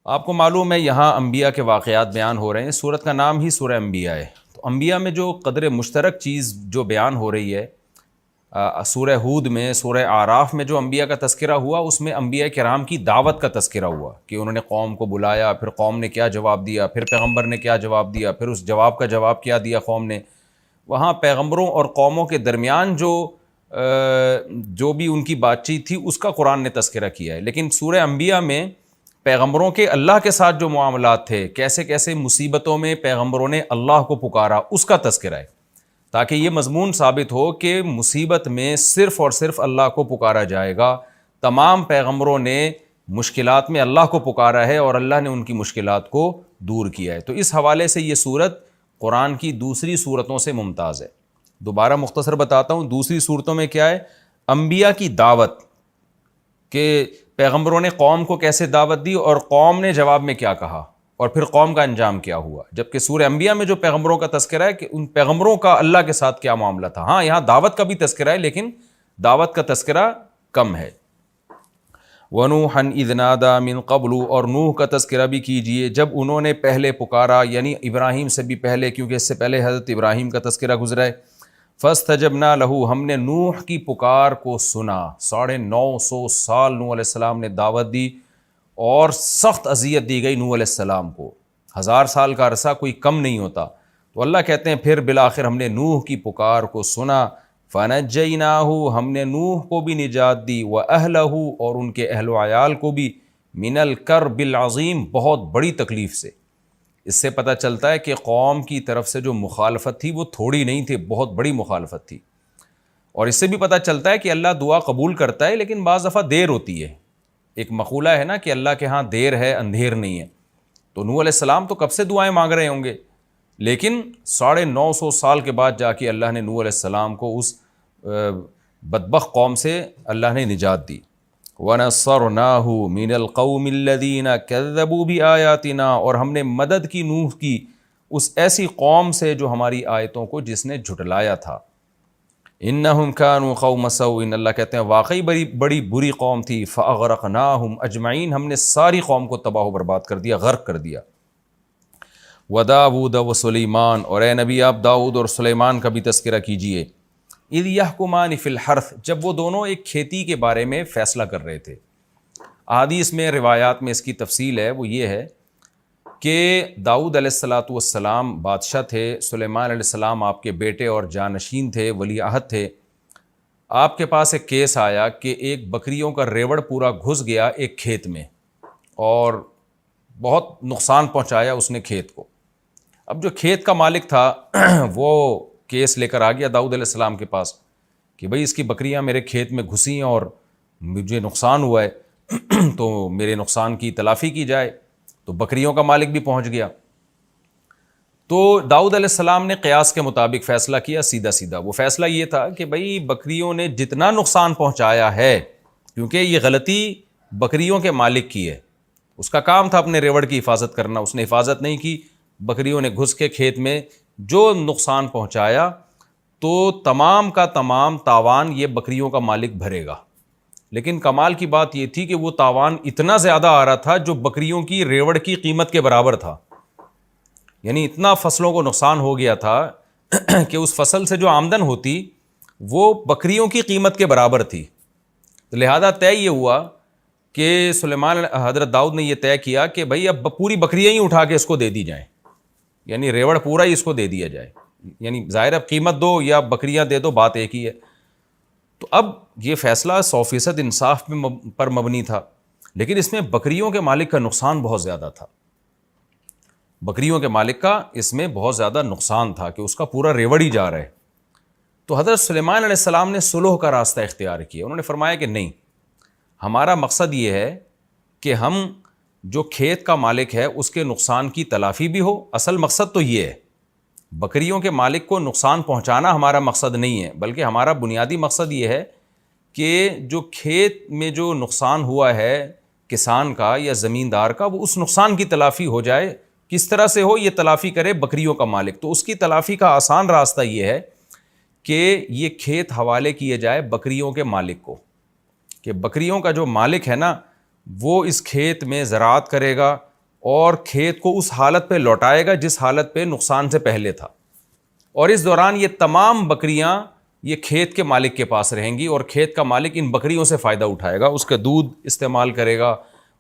آپ کو معلوم ہے یہاں انبیاء کے واقعات بیان ہو رہے ہیں، سورت کا نام ہی سورہ انبیاء ہے۔ تو انبیاء میں جو قدر مشترک چیز جو بیان ہو رہی ہے، سورہ ہود میں، سورہ اعراف میں جو انبیاء کا تذکرہ ہوا، اس میں انبیاء کرام کی دعوت کا تذکرہ ہوا کہ انہوں نے قوم کو بلایا، پھر قوم نے کیا جواب دیا، پھر پیغمبر نے کیا جواب دیا، پھر اس جواب کا جواب کیا دیا قوم نے۔ وہاں پیغمبروں اور قوموں کے درمیان جو بھی ان کی بات چیت تھی اس کا قرآن نے تذکرہ کیا ہے۔ لیکن سورہ انبیاء میں پیغمبروں کے اللہ کے ساتھ جو معاملات تھے، کیسے کیسے مصیبتوں میں پیغمبروں نے اللہ کو پکارا، اس کا تذکرہ ہے، تاکہ یہ مضمون ثابت ہو کہ مصیبت میں صرف اور صرف اللہ کو پکارا جائے گا۔ تمام پیغمبروں نے مشکلات میں اللہ کو پکارا ہے اور اللہ نے ان کی مشکلات کو دور کیا ہے۔ تو اس حوالے سے یہ سورت قرآن کی دوسری سورتوں سے ممتاز ہے۔ دوبارہ مختصر بتاتا ہوں، دوسری سورتوں میں کیا ہے؟ انبیاء کی دعوت، کہ پیغمبروں نے قوم کو کیسے دعوت دی اور قوم نے جواب میں کیا کہا، اور پھر قوم کا انجام کیا ہوا۔ جبکہ سورہ انبیاء میں جو پیغمبروں کا تذکرہ ہے کہ ان پیغمبروں کا اللہ کے ساتھ کیا معاملہ تھا۔ ہاں، یہاں دعوت کا بھی تذکرہ ہے، لیکن دعوت کا تذکرہ کم ہے۔ وَنُوحًا إِذْ نَادَىٰ مِن قَبْلُ، اور نوح کا تذکرہ بھی کیجئے جب انہوں نے پہلے پکارا، یعنی ابراہیم سے بھی پہلے، کیونکہ اس سے پہلے حضرت ابراہیم کا تذکرہ گزرا ہے۔ فَاسْتَجَبْنَا لَهُ، ہم نے نوح کی پکار کو سنا۔ 950 سال نوح علیہ السلام نے دعوت دی اور سخت اذیت دی گئی نوح علیہ السلام کو۔ 1000 سال کا عرصہ کوئی کم نہیں ہوتا۔ تو اللہ کہتے ہیں پھر بالآخر ہم نے نوح کی پکار کو سنا۔ فَنَجَّيْنَاهُ، ہم نے نوح کو بھی نجات دی، وَأَهْلَهُ، اور ان کے اہل و عیال کو بھی، مِنَ الْكَرْبِ الْعَظِيمِ، بہت بڑی تکلیف سے۔ اس سے پتہ چلتا ہے کہ قوم کی طرف سے جو مخالفت تھی وہ تھوڑی نہیں تھی، بہت بڑی مخالفت تھی۔ اور اس سے بھی پتہ چلتا ہے کہ اللہ دعا قبول کرتا ہے، لیکن بعض دفعہ دیر ہوتی ہے۔ ایک مقولہ ہے نا کہ اللہ کے ہاں دیر ہے اندھیر نہیں ہے۔ تو نوح علیہ السلام تو کب سے دعائیں مانگ رہے ہوں گے، لیکن 950 سال کے بعد جا کے اللہ نے نوح علیہ السلام کو اس بدبخت قوم سے اللہ نے نجات دی۔ وَنَصَّرْنَاهُ مِنَ الْقَوْمِ الَّذِينَ كَذَّبُوا بِآيَاتِنَا، اور ہم نے مدد کی نوح کی اس ایسی قوم سے جو ہماری آیتوں کو جس نے جھٹلایا تھا۔ إِنَّهُمْ كَانُوا قَوْمَ سَوْءٍ، اللہ کہتے ہیں واقعی بڑی بری قوم تھی۔ فَأَغْرَقْنَاهُمْ أَجْمَعِينَ، ہم نے ساری قوم کو تباہ و برباد کر دیا، غرق کر دیا۔ وَدَاوُودَ وَسُلَيْمَانَ، اور اے نبی آپ داؤد اور سلیمان کا بھی تذکرہ کیجئے۔ اِذْ يَحْكُمَانِ فِي الْحَرْثِ، جب وہ دونوں ایک کھیتی کے بارے میں فیصلہ کر رہے تھے۔ احادیث میں، روایات میں اس کی تفصیل ہے، وہ یہ ہے کہ داؤد علیہ السلام بادشاہ تھے، سلیمان علیہ السلام آپ کے بیٹے اور جانشین تھے، ولی عہد تھے۔ آپ کے پاس ایک کیس آیا کہ ایک بکریوں کا ریوڑ پورا گھس گیا ایک کھیت میں اور بہت نقصان پہنچایا اس نے کھیت کو۔ اب جو کھیت کا مالک تھا وہ کیس لے کر آ گیا داؤد علیہ السلام کے پاس کہ بھئی اس کی بکریاں میرے کھیت میں گھسی ہیں اور مجھے نقصان ہوا ہے تو میرے نقصان کی تلافی کی جائے۔ تو بکریوں کا مالک بھی پہنچ گیا۔ تو داؤد علیہ السلام نے قیاس کے مطابق فیصلہ کیا، سیدھا وہ فیصلہ یہ تھا کہ بھئی بکریوں نے جتنا نقصان پہنچایا ہے، کیونکہ یہ غلطی بکریوں کے مالک کی ہے، اس کا کام تھا اپنے ریوڑ کی حفاظت کرنا، اس نے حفاظت نہیں کی، بکریوں نے گھس کے کھیت میں جو نقصان پہنچایا تو تمام کا تمام تاوان یہ بکریوں کا مالک بھرے گا۔ لیکن کمال کی بات یہ تھی کہ وہ تاوان اتنا زیادہ آ رہا تھا جو بکریوں کی ریوڑ کی قیمت کے برابر تھا، یعنی اتنا فصلوں کو نقصان ہو گیا تھا کہ اس فصل سے جو آمدن ہوتی وہ بکریوں کی قیمت کے برابر تھی۔ لہذا طے یہ ہوا کہ حضرت داؤد نے یہ طے کیا کہ بھئی اب پوری بکریاں ہی اٹھا کے اس کو دے دی جائیں، یعنی ریوڑ پورا ہی اس کو دے دیا جائے، یعنی ظاہر اب قیمت دو یا بکریاں دے دو، بات ایک ہی ہے۔ تو اب یہ فیصلہ 100% انصاف پر مبنی تھا، لیکن اس میں بکریوں کے مالک کا نقصان بہت زیادہ تھا۔ بکریوں کے مالک کا اس میں بہت زیادہ نقصان تھا کہ اس کا پورا ریوڑ ہی جا رہا ہے۔ تو حضرت سلیمان علیہ السلام نے صلح کا راستہ اختیار کیا۔ انہوں نے فرمایا کہ نہیں، ہمارا مقصد یہ ہے کہ ہم جو کھیت کا مالک ہے اس کے نقصان کی تلافی بھی ہو، اصل مقصد تو یہ ہے، بکریوں کے مالک کو نقصان پہنچانا ہمارا مقصد نہیں ہے، بلکہ ہمارا بنیادی مقصد یہ ہے کہ جو کھیت میں جو نقصان ہوا ہے کسان کا یا زمیندار کا، وہ اس نقصان کی تلافی ہو جائے۔ کس طرح سے ہو، یہ تلافی کرے بکریوں کا مالک۔ تو اس کی تلافی کا آسان راستہ یہ ہے کہ یہ کھیت حوالے کیے جائے بکریوں کے مالک کو، کہ بکریوں کا جو مالک ہے نا وہ اس کھیت میں زراعت کرے گا، اور کھیت کو اس حالت پہ لوٹائے گا جس حالت پہ نقصان سے پہلے تھا، اور اس دوران یہ تمام بکریاں یہ کھیت کے مالک کے پاس رہیں گی، اور کھیت کا مالک ان بکریوں سے فائدہ اٹھائے گا، اس کا دودھ استعمال کرے گا،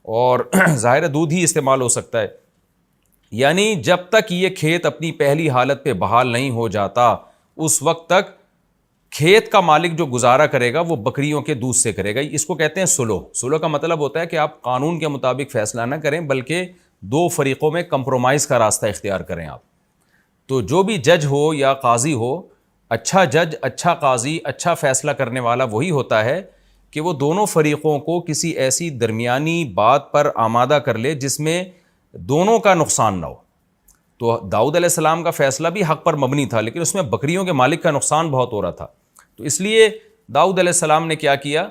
اور ظاہر دودھ ہی استعمال ہو سکتا ہے۔ یعنی جب تک یہ کھیت اپنی پہلی حالت پہ بحال نہیں ہو جاتا، اس وقت تک کھیت کا مالک جو گزارا کرے گا وہ بکریوں کے دودھ سے کرے گا۔ اس کو کہتے ہیں سلو۔ سلو کا مطلب ہوتا ہے کہ آپ قانون کے مطابق فیصلہ نہ کریں، بلکہ دو فریقوں میں کمپرومائز کا راستہ اختیار کریں آپ۔ تو جو بھی جج ہو یا قاضی ہو، اچھا جج، اچھا قاضی، اچھا فیصلہ کرنے والا وہی ہوتا ہے کہ وہ دونوں فریقوں کو کسی ایسی درمیانی بات پر آمادہ کر لے جس میں دونوں کا نقصان نہ ہو۔ تو داؤد علیہ السلام کا فیصلہ بھی حق پر مبنی تھا، لیکن اس میں بکریوں کے مالک کا نقصان بہت ہو رہا تھا، تو اس لیے داؤد علیہ السلام نے کیا کیا،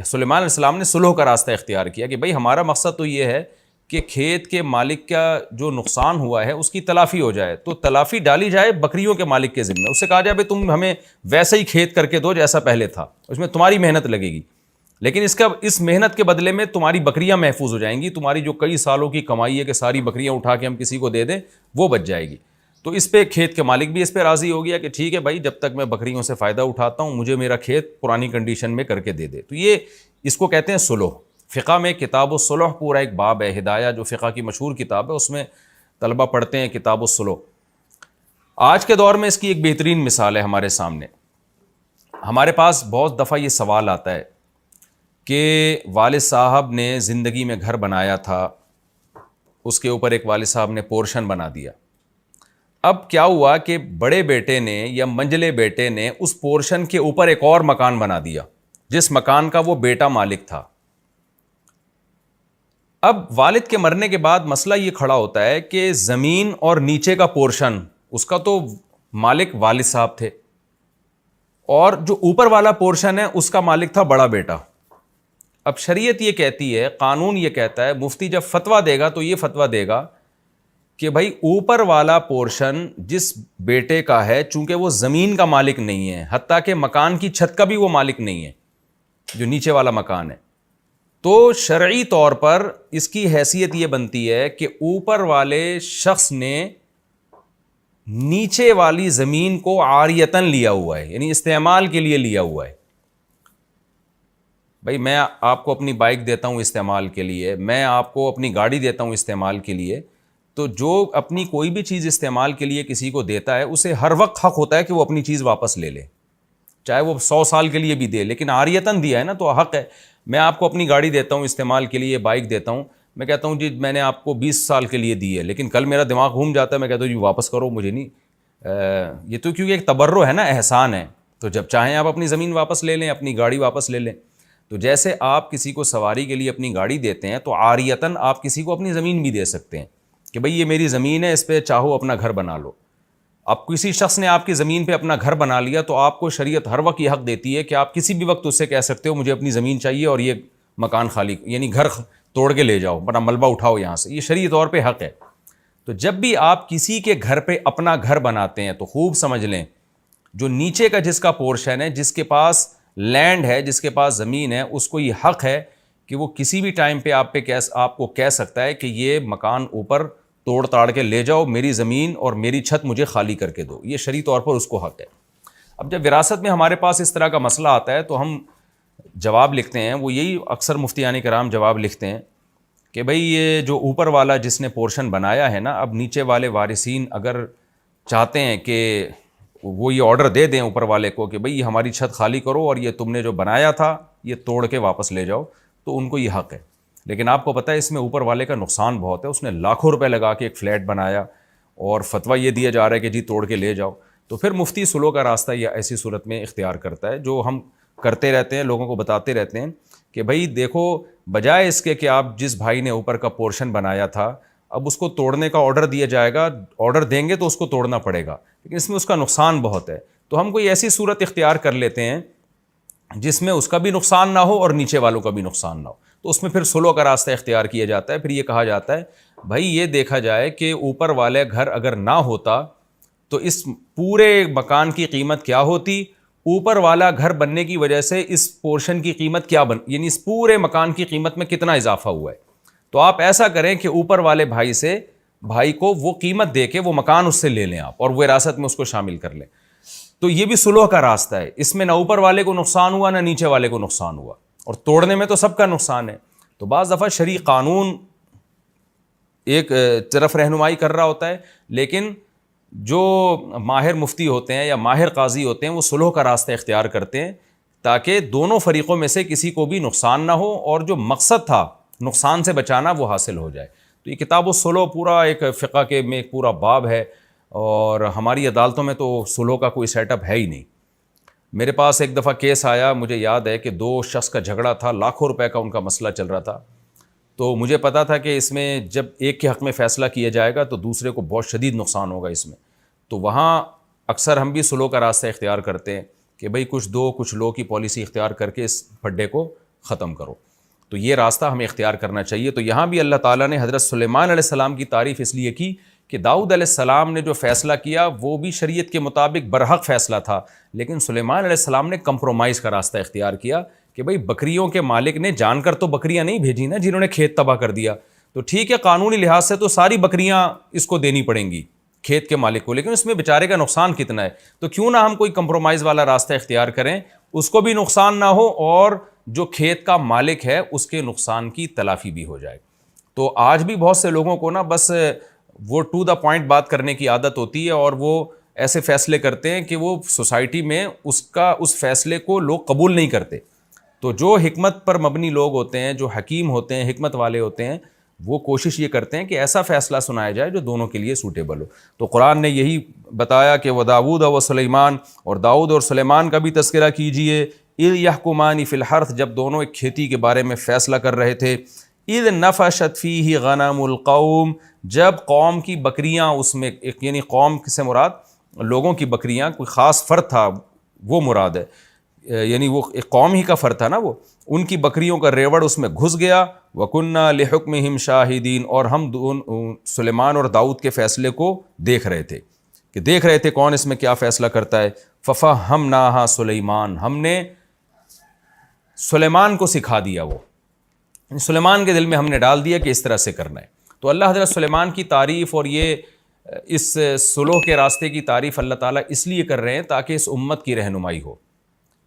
سلیمان علیہ السلام نے صلح کا راستہ اختیار کیا کہ بھئی ہمارا مقصد تو یہ ہے کہ کھیت کے مالک کا جو نقصان ہوا ہے اس کی تلافی ہو جائے، تو تلافی ڈالی جائے بکریوں کے مالک کے ذمہ، اس سے کہا جائے بھئی تم ہمیں ویسا ہی کھیت کر کے دو جیسا پہلے تھا، اس میں تمہاری محنت لگے گی، لیکن اس محنت کے بدلے میں تمہاری بکریاں محفوظ ہو جائیں گی، تمہاری جو کئی سالوں کی کمائی ہے کہ ساری بکریاں اٹھا کے ہم کسی کو دے دیں وہ بچ جائے گی۔ تو اس پہ کھیت کے مالک بھی اس پہ راضی ہو گیا کہ ٹھیک ہے بھائی، جب تک میں بکریوں سے فائدہ اٹھاتا ہوں مجھے میرا کھیت پرانی کنڈیشن میں کر کے دے دے۔ تو یہ اس کو کہتے ہیں صلح۔ فقہ میں کتاب الصلح پورا ایک باب ہے، ہدایہ جو فقہ کی مشہور کتاب ہے، اس میں طلبہ پڑھتے ہیں کتاب الصلح۔ آج کے دور میں اس کی ایک بہترین مثال ہے ہمارے سامنے۔ ہمارے پاس بہت دفعہ یہ سوال آتا ہے کہ والد صاحب نے زندگی میں گھر بنایا تھا، اس کے اوپر ایک والد صاحب نے پورشن بنا دیا، اب کیا ہوا کہ بڑے بیٹے نے یا منجلے بیٹے نے اس پورشن کے اوپر ایک اور مکان بنا دیا جس مکان کا وہ بیٹا مالک تھا۔ اب والد کے مرنے کے بعد مسئلہ یہ کھڑا ہوتا ہے کہ زمین اور نیچے کا پورشن اس کا تو مالک والد صاحب تھے، اور جو اوپر والا پورشن ہے اس کا مالک تھا بڑا بیٹا۔ اب شریعت یہ کہتی ہے، قانون یہ کہتا ہے، مفتی جب فتویٰ دے گا تو یہ فتویٰ دے گا کہ بھائی اوپر والا پورشن جس بیٹے کا ہے، چونکہ وہ زمین کا مالک نہیں ہے، حتیٰ کہ مکان کی چھت کا بھی وہ مالک نہیں ہے جو نیچے والا مکان ہے، تو شرعی طور پر اس کی حیثیت یہ بنتی ہے کہ اوپر والے شخص نے نیچے والی زمین کو عاریتاً لیا ہوا ہے، یعنی استعمال کے لیے لیا ہوا ہے۔ بھائی میں آپ کو اپنی بائک دیتا ہوں استعمال کے لیے، میں آپ کو اپنی گاڑی دیتا ہوں استعمال کے لیے، تو جو اپنی کوئی بھی چیز استعمال کے لیے کسی کو دیتا ہے اسے ہر وقت حق ہوتا ہے کہ وہ اپنی چیز واپس لے لے، چاہے وہ 100 سال کے لیے بھی دے، لیکن عاریتاً دیا ہے نا تو حق ہے۔ میں آپ کو اپنی گاڑی دیتا ہوں استعمال کے لیے، بائک دیتا ہوں، میں کہتا ہوں جی میں نے آپ کو 20 سال کے لیے دی ہے، لیکن کل میرا دماغ گھوم جاتا ہے، میں کہتا ہوں جی واپس کرو، مجھے نہیں، یہ تو کیونکہ ایک تبرع ہے نا، احسان ہے، تو جب چاہیں آپ اپنی زمین واپس لے لیں، اپنی گاڑی واپس لے لیں۔ تو جیسے آپ کسی کو سواری کے لیے اپنی گاڑی دیتے ہیں تو عاریتاً آپ کسی کو اپنی زمین بھی دے سکتے ہیں کہ بھئی یہ میری زمین ہے، اس پہ چاہو اپنا گھر بنا لو۔ اب کسی شخص نے آپ کی زمین پہ اپنا گھر بنا لیا تو آپ کو شریعت ہر وقت یہ حق دیتی ہے کہ آپ کسی بھی وقت اس سے کہہ سکتے ہو مجھے اپنی زمین چاہیے اور یہ مکان خالی، یعنی گھر توڑ کے لے جاؤ، بڑا ملبہ اٹھاؤ یہاں سے، یہ شرعی طور پہ حق ہے۔ تو جب بھی آپ کسی کے گھر پہ اپنا گھر بناتے ہیں تو خوب سمجھ لیں، جو نیچے کا جس کا پورشن ہے، جس کے پاس لینڈ ہے، جس کے پاس زمین ہے، اس کو یہ حق ہے کہ وہ کسی بھی ٹائم پہ آپ کو کہہ سکتا ہے کہ یہ مکان اوپر توڑ تاڑ کے لے جاؤ، میری زمین اور میری چھت مجھے خالی کر کے دو، یہ شرعی طور پر اس کو حق ہے۔ اب جب وراثت میں ہمارے پاس اس طرح کا مسئلہ آتا ہے تو ہم جواب لکھتے ہیں، وہ یہی اکثر مفتیان کرام جواب لکھتے ہیں کہ بھئی یہ جو اوپر والا جس نے پورشن بنایا ہے نا، اب نیچے والے وارثین اگر چاہتے ہیں کہ وہ یہ آرڈر دے دیں اوپر والے کو کہ بھئی یہ ہماری چھت خالی کرو اور یہ تم نے جو بنایا تھا یہ توڑ کے واپس لے جاؤ، تو ان کو یہ حق ہے۔ لیکن آپ کو پتہ ہے اس میں اوپر والے کا نقصان بہت ہے، اس نے لاکھوں روپے لگا کے ایک فلیٹ بنایا اور فتویٰ یہ دیا جا رہا ہے کہ جی توڑ کے لے جاؤ، تو پھر مفتی صلح کا راستہ یہ ایسی صورت میں اختیار کرتا ہے، جو ہم کرتے رہتے ہیں، لوگوں کو بتاتے رہتے ہیں کہ بھئی دیکھو، بجائے اس کے کہ آپ جس بھائی نے اوپر کا پورشن بنایا تھا اب اس کو توڑنے کا آرڈر دیا جائے گا، آرڈر دیں گے تو اس کو توڑنا پڑے گا، لیکن اس میں اس کا نقصان بہت ہے، تو ہم کوئی ایسی صورت اختیار کر لیتے ہیں جس میں اس کا بھی نقصان نہ ہو اور نیچے والوں کا بھی نقصان نہ ہو، تو اس میں پھر صلح کا راستہ اختیار کیا جاتا ہے۔ پھر یہ کہا جاتا ہے بھائی یہ دیکھا جائے کہ اوپر والے گھر اگر نہ ہوتا تو اس پورے مکان کی قیمت کیا ہوتی، اوپر والا گھر بننے کی وجہ سے اس پورشن کی قیمت کیا یعنی اس پورے مکان کی قیمت میں کتنا اضافہ ہوا ہے، تو آپ ایسا کریں کہ اوپر والے بھائی کو وہ قیمت دے کے وہ مکان اس سے لے لیں آپ، اور وہ وراثت میں اس کو شامل کر لیں. تو یہ بھی صلح کا راستہ ہے، اس میں نہ اوپر والے کو نقصان ہوا نہ نیچے والے کو نقصان ہوا، اور توڑنے میں تو سب کا نقصان ہے. تو بعض دفعہ شرعی قانون ایک طرف رہنمائی کر رہا ہوتا ہے، لیکن جو ماہر مفتی ہوتے ہیں یا ماہر قاضی ہوتے ہیں وہ صلح کا راستہ اختیار کرتے ہیں تاکہ دونوں فریقوں میں سے کسی کو بھی نقصان نہ ہو، اور جو مقصد تھا نقصان سے بچانا وہ حاصل ہو جائے. تو یہ کتاب الصلح پورا ایک فقہ کے میں ایک پورا باب ہے، اور ہماری عدالتوں میں تو صلح کا کوئی سیٹ اپ ہے ہی نہیں. میرے پاس ایک دفعہ کیس آیا، مجھے یاد ہے کہ 2 شخص کا جھگڑا تھا، لاکھوں روپے کا ان کا مسئلہ چل رہا تھا. تو مجھے پتا تھا کہ اس میں جب ایک کے حق میں فیصلہ کیا جائے گا تو دوسرے کو بہت شدید نقصان ہوگا اس میں. تو وہاں اکثر ہم بھی صلح کا راستہ اختیار کرتے ہیں کہ بھئی کچھ دو کچھ لو کی پالیسی اختیار کر کے اس پھڈے کو ختم کرو. تو یہ راستہ ہمیں اختیار کرنا چاہیے. تو یہاں بھی اللہ تعالیٰ نے حضرت سلیمان علیہ السلام کی تعریف اس لیے کی کہ داؤد علیہ السلام نے جو فیصلہ کیا وہ بھی شریعت کے مطابق برحق فیصلہ تھا، لیکن سلیمان علیہ السلام نے کمپرومائز کا راستہ اختیار کیا کہ بھئی بکریوں کے مالک نے جان کر تو بکریاں نہیں بھیجی نا جنہوں نے کھیت تباہ کر دیا. تو ٹھیک ہے قانونی لحاظ سے تو ساری بکریاں اس کو دینی پڑیں گی کھیت کے مالک کو، لیکن اس میں بیچارے کا نقصان کتنا ہے. تو کیوں نہ ہم کوئی کمپرومائز والا راستہ اختیار کریں، اس کو بھی نقصان نہ ہو اور جو کھیت کا مالک ہے اس کے نقصان کی تلافی بھی ہو جائے. تو آج بھی بہت سے لوگوں کو نا بس وہ ٹو دا پوائنٹ بات کرنے کی عادت ہوتی ہے، اور وہ ایسے فیصلے کرتے ہیں کہ وہ سوسائٹی میں اس فیصلے کو لوگ قبول نہیں کرتے. تو جو حکمت پر مبنی لوگ ہوتے ہیں، جو حکیم ہوتے ہیں، حکمت والے ہوتے ہیں، وہ کوشش یہ کرتے ہیں کہ ایسا فیصلہ سنایا جائے جو دونوں کے لیے سوٹیبل ہو. تو قرآن نے یہی بتایا کہ وَدَاوُودَ وَسُلَیمان، اور داؤد اور سلیمان کا بھی تذکرہ کیجئے. اِذْ يَحْكُمَانِ فِي الْحَرْثِ، جب دونوں ایک کھیتی کے بارے میں فیصلہ کر رہے تھے. اِذْ نَفَشَتْ فِيهِ غَنَمُ الْقَوْمِ، جب قوم کی بکریاں اس میں، یعنی قوم سے مراد لوگوں کی بکریاں، کوئی خاص فرد تھا وہ مراد ہے، یعنی وہ ایک قوم ہی کا فرد تھا نا، وہ ان کی بکریوں کا ریوڑ اس میں گھس گیا. وَكُنَّا لِحُكْمِهِمْ شَاهِدِينَ، اور ہم سلیمان اور داؤد کے فیصلے کو دیکھ رہے تھے کون اس میں کیا فیصلہ کرتا ہے. فَفَهَّمْنَاهَا سلیمان، ہم نے سلیمان کو سکھا دیا، وہ سلیمان کے دل میں ہم نے ڈال دیا کہ اس طرح سے کرنا ہے. تو اللہ حضرت سلیمان کی تعریف اور یہ اس صلح کے راستے کی تعریف اللہ تعالیٰ اس لیے کر رہے ہیں تاکہ اس امت کی رہنمائی ہو،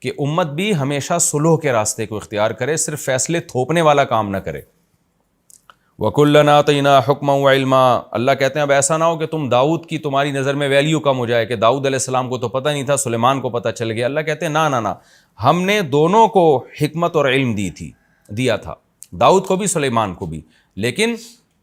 کہ امت بھی ہمیشہ صلح کے راستے کو اختیار کرے، صرف فیصلے تھوپنے والا کام نہ کرے. وَكُلًّا آتَيْنَا حُكْمًا وَعِلْمًا، اللہ کہتے ہیں اب ایسا نہ ہو کہ تم داؤد کی تمہاری نظر میں ویلیو کم ہو جائے کہ داؤد علیہ السلام کو تو پتہ نہیں تھا، سلیمان کو پتہ چل گیا. اللہ کہتے ہیں نہ، ہم نے دونوں کو حکمت اور علم دیا تھا، داؤد کو بھی سلیمان کو بھی. لیکن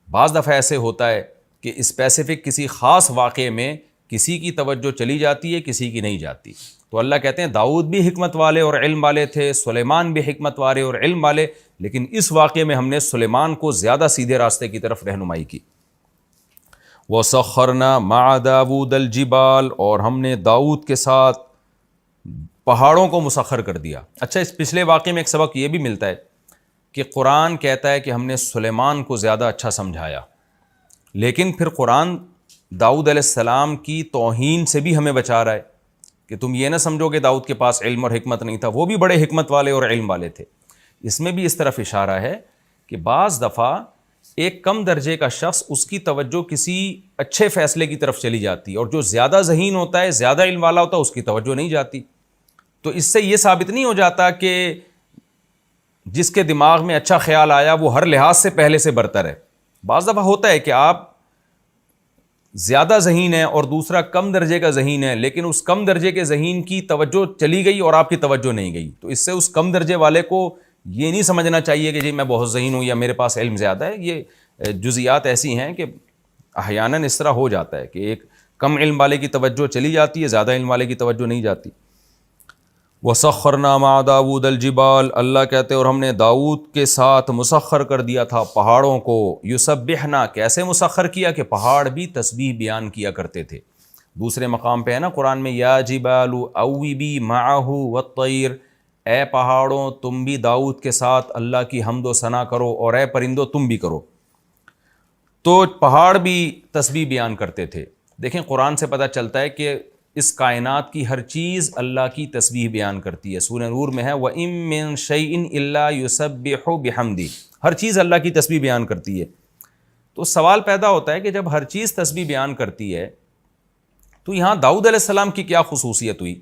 بعض دفعہ ایسے ہوتا ہے کہ اسپیسیفک کسی خاص واقعے میں کسی کی توجہ چلی جاتی ہے، کسی کی نہیں جاتی. تو اللہ کہتے ہیں داؤد بھی حکمت والے اور علم والے تھے، سلیمان بھی حکمت والے اور علم والے، لیکن اس واقعے میں ہم نے سلیمان کو زیادہ سیدھے راستے کی طرف رہنمائی کی. وَسَخَّرْنَا مَعَ دَاوُودَ الْجِبَالَ، اور ہم نے داؤد کے ساتھ پہاڑوں کو مسخر کر دیا. اچھا، اس پچھلے واقعے میں ایک سبق یہ بھی ملتا ہے کہ قرآن کہتا ہے کہ ہم نے سلیمان کو زیادہ اچھا سمجھایا، لیکن پھر قرآن داؤد علیہ السلام کی توہین سے بھی ہمیں بچا رہا ہے کہ تم یہ نہ سمجھو کہ داؤد کے پاس علم اور حکمت نہیں تھا، وہ بھی بڑے حکمت والے اور علم والے تھے. اس میں بھی اس طرف اشارہ ہے کہ بعض دفعہ ایک کم درجے کا شخص، اس کی توجہ کسی اچھے فیصلے کی طرف چلی جاتی، اور جو زیادہ ذہین ہوتا ہے، زیادہ علم والا ہوتا ہے، اس کی توجہ نہیں جاتی. تو اس سے یہ ثابت نہیں ہو جاتا کہ جس کے دماغ میں اچھا خیال آیا وہ ہر لحاظ سے پہلے سے برتر ہے. بعض دفعہ ہوتا ہے کہ آپ زیادہ ذہین ہیں اور دوسرا کم درجے کا ذہین ہے، لیکن اس کم درجے کے ذہین کی توجہ چلی گئی اور آپ کی توجہ نہیں گئی. تو اس سے اس کم درجے والے کو یہ نہیں سمجھنا چاہیے کہ جی میں بہت ذہین ہوں یا میرے پاس علم زیادہ ہے. یہ جزیات ایسی ہیں کہ احیاناً اس طرح ہو جاتا ہے کہ ایک کم علم والے کی توجہ چلی جاتی ہے، زیادہ علم والے کی توجہ نہیں جاتی. وَسَخَّرْنَا مَعَ دَاوُودَ الْجِبَالَ، اللہ کہتے ہیں اور ہم نے داؤد کے ساتھ مسخر کر دیا تھا پہاڑوں کو. یُسَبِّحْنَا، کیسے مسخر کیا کہ پہاڑ بھی تسبیح بیان کیا کرتے تھے. دوسرے مقام پہ ہے نا قرآن میں، یا جبال اوبی معہ والطیر، اے پہاڑوں تم بھی داؤد کے ساتھ اللہ کی حمد و ثنا کرو، اور اے پرندوں تم بھی کرو. تو پہاڑ بھی تسبیح بیان کرتے تھے. دیکھیں قرآن سے پتہ چلتا ہے کہ اس کائنات کی ہر چیز اللہ کی تسبیح بیان کرتی ہے. سورہ نور میں ہے وَإِن مِّن شَيْءٍ إِلَّا يُسَبِّحُ بِحَمْدِهِ. ہر چیز اللہ کی تسبیح بیان کرتی ہے. تو سوال پیدا ہوتا ہے کہ جب ہر چیز تسبیح بیان کرتی ہے تو یہاں داؤد علیہ السلام کی کیا خصوصیت ہوئی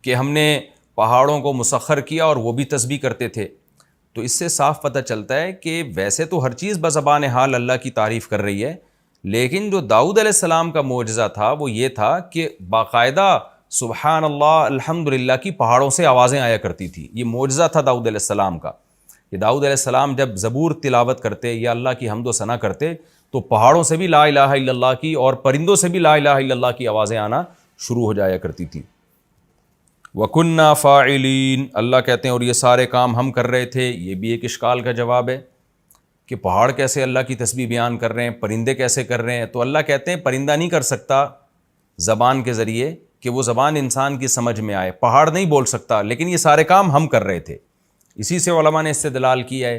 کہ ہم نے پہاڑوں کو مسخر کیا اور وہ بھی تسبیح کرتے تھے؟ تو اس سے صاف پتہ چلتا ہے کہ ویسے تو ہر چیز بزبان حال اللہ کی تعریف کر رہی ہے، لیکن جو داؤد علیہ السلام کا معجزہ تھا وہ یہ تھا کہ باقاعدہ سبحان اللہ الحمدللہ کی پہاڑوں سے آوازیں آیا کرتی تھی. یہ معجزہ تھا داؤد علیہ السلام کا کہ داؤد علیہ السلام جب زبور تلاوت کرتے یا اللہ کی حمد و ثنا کرتے تو پہاڑوں سے بھی لا الہ الا اللہ کی اور پرندوں سے بھی لا الہ الا اللہ کی آوازیں آنا شروع ہو جایا کرتی تھیں. وَكُنَّا فَاعِلِينَ. اللہ کہتے ہیں اور یہ سارے کام ہم کر رہے تھے. یہ بھی ایک اشکال کا جواب ہے کہ پہاڑ کیسے اللہ کی تسبیح بیان کر رہے ہیں، پرندے کیسے کر رہے ہیں؟ تو اللہ کہتے ہیں پرندہ نہیں کر سکتا زبان کے ذریعے کہ وہ زبان انسان کی سمجھ میں آئے، پہاڑ نہیں بول سکتا، لیکن یہ سارے کام ہم کر رہے تھے. اسی سے علماء نے استدلال کیا ہے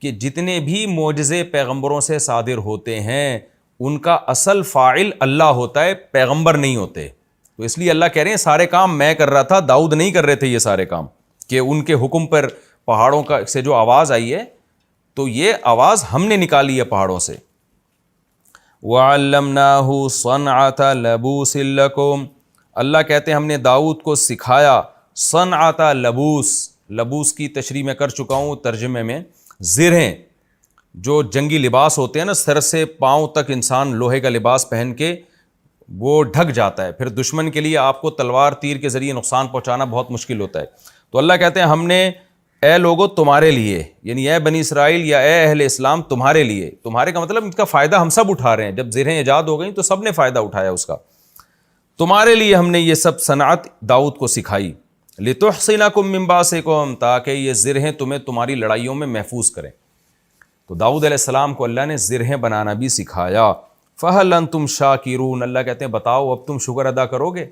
کہ جتنے بھی معجزے پیغمبروں سے صادر ہوتے ہیں ان کا اصل فاعل اللہ ہوتا ہے، پیغمبر نہیں ہوتے. تو اس لیے اللہ کہہ رہے ہیں سارے کام میں کر رہا تھا، داؤد نہیں کر رہے تھے یہ سارے کام، کہ ان کے حکم پر پہاڑوں کا سے جو آواز آئی ہے تو یہ آواز ہم نے نکالی ہے پہاڑوں سے. وَعَلَّمْنَاهُ صَنْعَةَ لَبُوسٍ لَكُمْ. اللہ کہتے ہیں ہم نے داؤد کو سکھایا صنعۃ لبوس. لبوس کی تشریح میں کر چکا ہوں ترجمے میں. زرہیں جو جنگی لباس ہوتے ہیں نا، سر سے پاؤں تک انسان لوہے کا لباس پہن کے وہ ڈھک جاتا ہے، پھر دشمن کے لیے آپ کو تلوار تیر کے ذریعے نقصان پہنچانا بہت مشکل ہوتا ہے. تو اللہ کہتے ہیں ہم نے اے لوگو تمہارے لیے، یعنی اے بنی اسرائیل یا اے اہل اسلام تمہارے لیے، تمہارے کا مطلب ان کا فائدہ ہم سب اٹھا رہے ہیں. جب زرہیں ایجاد ہو گئیں تو سب نے فائدہ اٹھایا اس کا. تمہارے لیے ہم نے یہ سب صنعت داؤد کو سکھائی. لِتُحْصِنَكُم مِّن بَأْسِكُم. تاکہ یہ زرہیں تمہیں تمہاری لڑائیوں میں محفوظ کریں. تو داؤد علیہ السلام کو اللہ نے زرہیں بنانا بھی سکھایا. فَهَلْ أَنْتُمْ شَاكِرُونَ. اللہ کہتے ہیں بتاؤ اب تم شکر ادا کرو گے.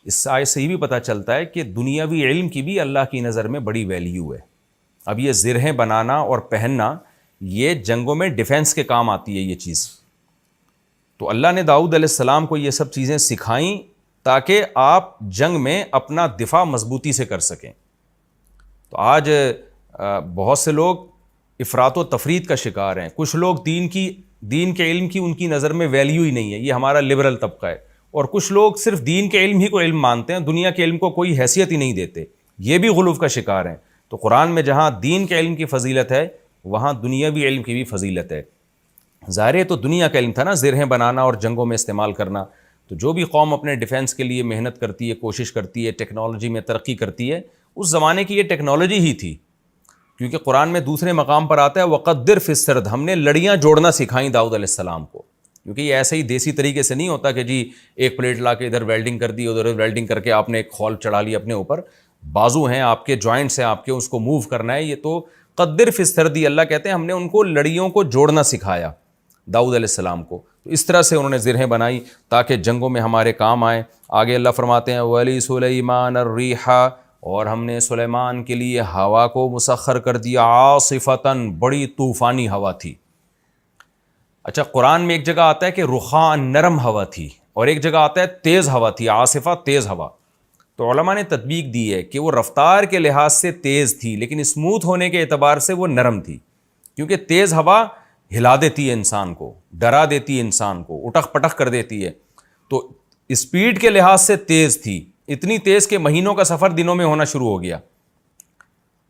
اس آیت سے یہ بھی پتہ چلتا ہے کہ دنیاوی علم کی بھی اللہ کی نظر میں بڑی ویلیو ہے. اب یہ زرہیں بنانا اور پہننا یہ جنگوں میں ڈیفنس کے کام آتی ہے یہ چیز. تو اللہ نے داؤد علیہ السلام کو یہ سب چیزیں سکھائیں تاکہ آپ جنگ میں اپنا دفاع مضبوطی سے کر سکیں. تو آج بہت سے لوگ افراط و تفرید کا شکار ہیں. کچھ لوگ دین کے علم کی ان کی نظر میں ویلیو ہی نہیں ہے، یہ ہمارا لبرل طبقہ ہے. اور کچھ لوگ صرف دین کے علم ہی کو علم مانتے ہیں، دنیا کے علم کو کوئی حیثیت ہی نہیں دیتے. یہ بھی غلو کا شکار ہیں. تو قرآن میں جہاں دین کے علم کی فضیلت ہے وہاں دنیاوی علم کی بھی فضیلت ہے. ظاہر ہے تو دنیا کا علم تھا نا، زرہیں بنانا اور جنگوں میں استعمال کرنا. تو جو بھی قوم اپنے ڈیفنس کے لیے محنت کرتی ہے، کوشش کرتی ہے، ٹیکنالوجی میں ترقی کرتی ہے، اس زمانے کی یہ ٹیکنالوجی ہی تھی. کیونکہ قرآن میں دوسرے مقام پر آتا ہے وَقَدِّرْ فِي السَّرْدِ. ہم نے لڑیاں جوڑنا سکھائیں داؤد علیہ السلام کو. کیونکہ یہ ایسے ہی دیسی طریقے سے نہیں ہوتا کہ جی ایک پلیٹ لا کے ادھر ویلڈنگ کر دی، ادھر ویلڈنگ کر کے آپ نے ایک خول چڑھا لی اپنے اوپر. بازو ہیں آپ کے، جوائنٹس ہیں آپ کے، اس کو موو کرنا ہے. یہ تو قدر فی السرد. اللہ کہتے ہیں ہم نے ان کو لڑیوں کو جوڑنا سکھایا داؤد علیہ السلام کو. تو اس طرح سے انہوں نے زرہیں بنائی تاکہ جنگوں میں ہمارے کام آئیں. آگے اللہ فرماتے ہیں وَلِي سُلَيْمَانَ الرِّيحَ. اور ہم نے سلیمان کے لیے ہوا کو مسخر کر دیا عاصفتاً. بڑی طوفانی ہوا تھی. اچھا قرآن میں ایک جگہ آتا ہے کہ رخاء نرم ہوا تھی، اور ایک جگہ آتا ہے تیز ہوا تھی، عاصفہ تیز ہوا. تو علماء نے تطبیق دی ہے کہ وہ رفتار کے لحاظ سے تیز تھی لیکن اسموتھ ہونے کے اعتبار سے وہ نرم تھی. کیونکہ تیز ہوا ہلا دیتی ہے انسان کو، ڈرا دیتی ہے انسان کو، اٹک پٹک کر دیتی ہے. تو اسپیڈ کے لحاظ سے تیز تھی، اتنی تیز کہ مہینوں کا سفر دنوں میں ہونا شروع ہو گیا.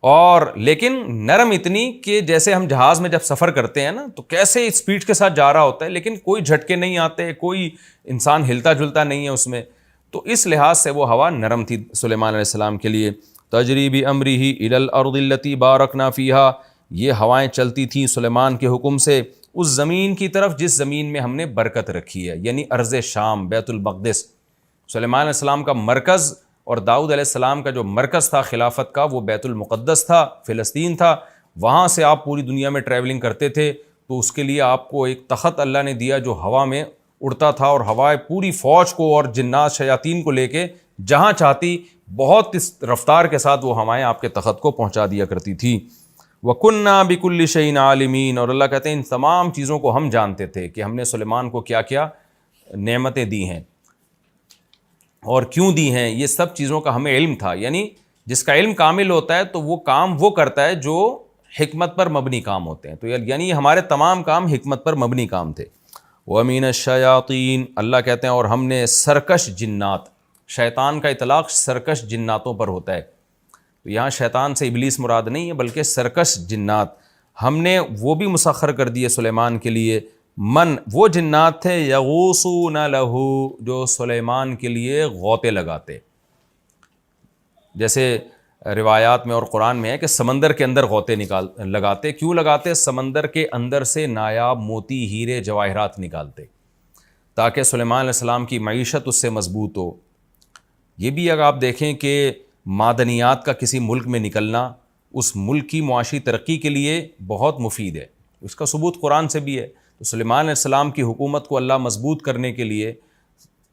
اور لیکن نرم اتنی کہ جیسے ہم جہاز میں جب سفر کرتے ہیں نا تو کیسے اسپیڈ کے ساتھ جا رہا ہوتا ہے لیکن کوئی جھٹکے نہیں آتے، کوئی انسان ہلتا جلتا نہیں ہے اس میں. تو اس لحاظ سے وہ ہوا نرم تھی سلیمان علیہ السلام کے لیے. تجری بامرہ الی الارض التی بارکنا فیہا. یہ ہوائیں چلتی تھیں سلیمان کے حکم سے اس زمین کی طرف جس زمین میں ہم نے برکت رکھی ہے، یعنی ارض شام، بیت المقدس. سلیمان علیہ السلام کا مرکز اور داؤد علیہ السلام کا جو مرکز تھا خلافت کا وہ بیت المقدس تھا، فلسطین تھا. وہاں سے آپ پوری دنیا میں ٹریولنگ کرتے تھے تو اس کے لیے آپ کو ایک تخت اللہ نے دیا جو ہوا میں اڑتا تھا، اور ہوائیں پوری فوج کو اور جنات شیاطین کو لے کے جہاں چاہتی بہت اس رفتار کے ساتھ وہ ہوائیں آپ کے تخت کو پہنچا دیا کرتی تھی. وَكُنَّا بِكُلِّ شَيْءٍ عَالِمِينَ. اور اللہ کہتے ہیں ان تمام چیزوں کو ہم جانتے تھے کہ ہم نے سلیمان کو کیا کیا نعمتیں دی ہیں. اور کیوں دی ہیں، یہ سب چیزوں کا ہمیں علم تھا. یعنی جس کا علم کامل ہوتا ہے تو وہ کام وہ کرتا ہے جو حکمت پر مبنی کام ہوتے ہیں. تو یعنی ہمارے تمام کام حکمت پر مبنی کام تھے. وَمِنَ الشَّيَاطِينِ، اللہ کہتے ہیں اور ہم نے سرکش جنات، شیطان کا اطلاق سرکش جناتوں پر ہوتا ہے. تو یہاں شیطان سے ابلیس مراد نہیں ہے بلکہ سرکش جنات ہم نے وہ بھی مسخر کر دیے سلیمان کے لیے. من، وہ جنات تھے یغوصون لہو، جو سلیمان کے لیے غوطے لگاتے. جیسے روایات میں اور قرآن میں ہے کہ سمندر کے اندر غوطے لگاتے. کیوں لگاتے؟ سمندر کے اندر سے نایاب موتی، ہیرے، جواہرات نکالتے تاکہ سلیمان علیہ السلام کی معیشت اس سے مضبوط ہو. یہ بھی اگر آپ دیکھیں کہ معدنیات کا کسی ملک میں نکلنا اس ملک کی معاشی ترقی کے لیے بہت مفید ہے. اس کا ثبوت قرآن سے بھی ہے. تو سلیمان علیہ السلام کی حکومت کو اللہ مضبوط کرنے کے لیے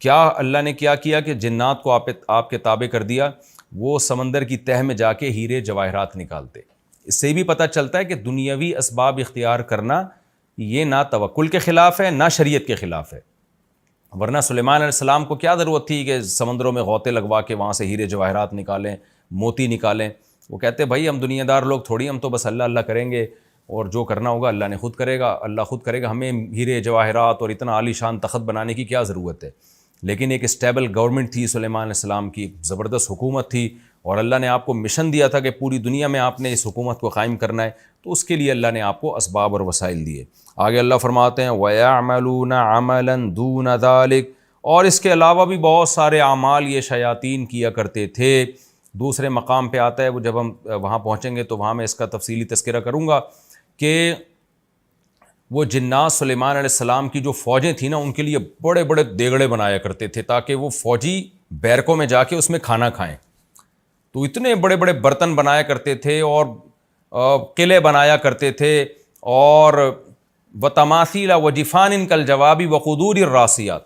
کیا اللہ نے کیا کہ جنات کو آپ کے تابع کر دیا. وہ سمندر کی تہہ میں جا کے ہیرے جواہرات نکالتے. اس سے بھی پتہ چلتا ہے کہ دنیاوی اسباب اختیار کرنا یہ نہ توکل کے خلاف ہے نہ شریعت کے خلاف ہے. ورنہ سلیمان علیہ السلام کو کیا ضرورت تھی کہ سمندروں میں غوطے لگوا کے وہاں سے ہیرے جواہرات نکالیں، موتی نکالیں. وہ کہتے بھائی ہم دنیا دار لوگ تھوڑی، ہم تو بس اللہ اللہ کریں گے اور جو کرنا ہوگا اللہ نے خود کرے گا، اللہ خود کرے گا. ہمیں ہیرے جواہرات اور اتنا عالی شان تخت بنانے کی کیا ضرورت ہے. لیکن ایک اسٹیبل گورنمنٹ تھی سلیمان علیہ السلام کی، زبردست حکومت تھی، اور اللہ نے آپ کو مشن دیا تھا کہ پوری دنیا میں آپ نے اس حکومت کو قائم کرنا ہے. تو اس کے لیے اللہ نے آپ کو اسباب اور وسائل دیے. آگے اللہ فرماتے ہیں وَيَعْمَلُونَ عَمَلًا دُونَ ذَلِكَ، اور اس کے علاوہ بھی بہت سارے اعمال یہ شیاطین کیا کرتے تھے. دوسرے مقام پہ آتا ہے، وہ جب ہم وہاں پہنچیں گے تو وہاں میں اس کا تفصیلی تذکرہ کروں گا کہ وہ جنات سلیمان علیہ السلام کی جو فوجیں تھیں نا، ان کے لیے بڑے بڑے دیگڑے بنایا کرتے تھے تاکہ وہ فوجی بیرکوں میں جا کے اس میں کھانا کھائیں. تو اتنے بڑے بڑے برتن بنایا کرتے تھے اور قلعے بنایا کرتے تھے، اور وتماثیل وجفان کالجواب وقدور الراسیات.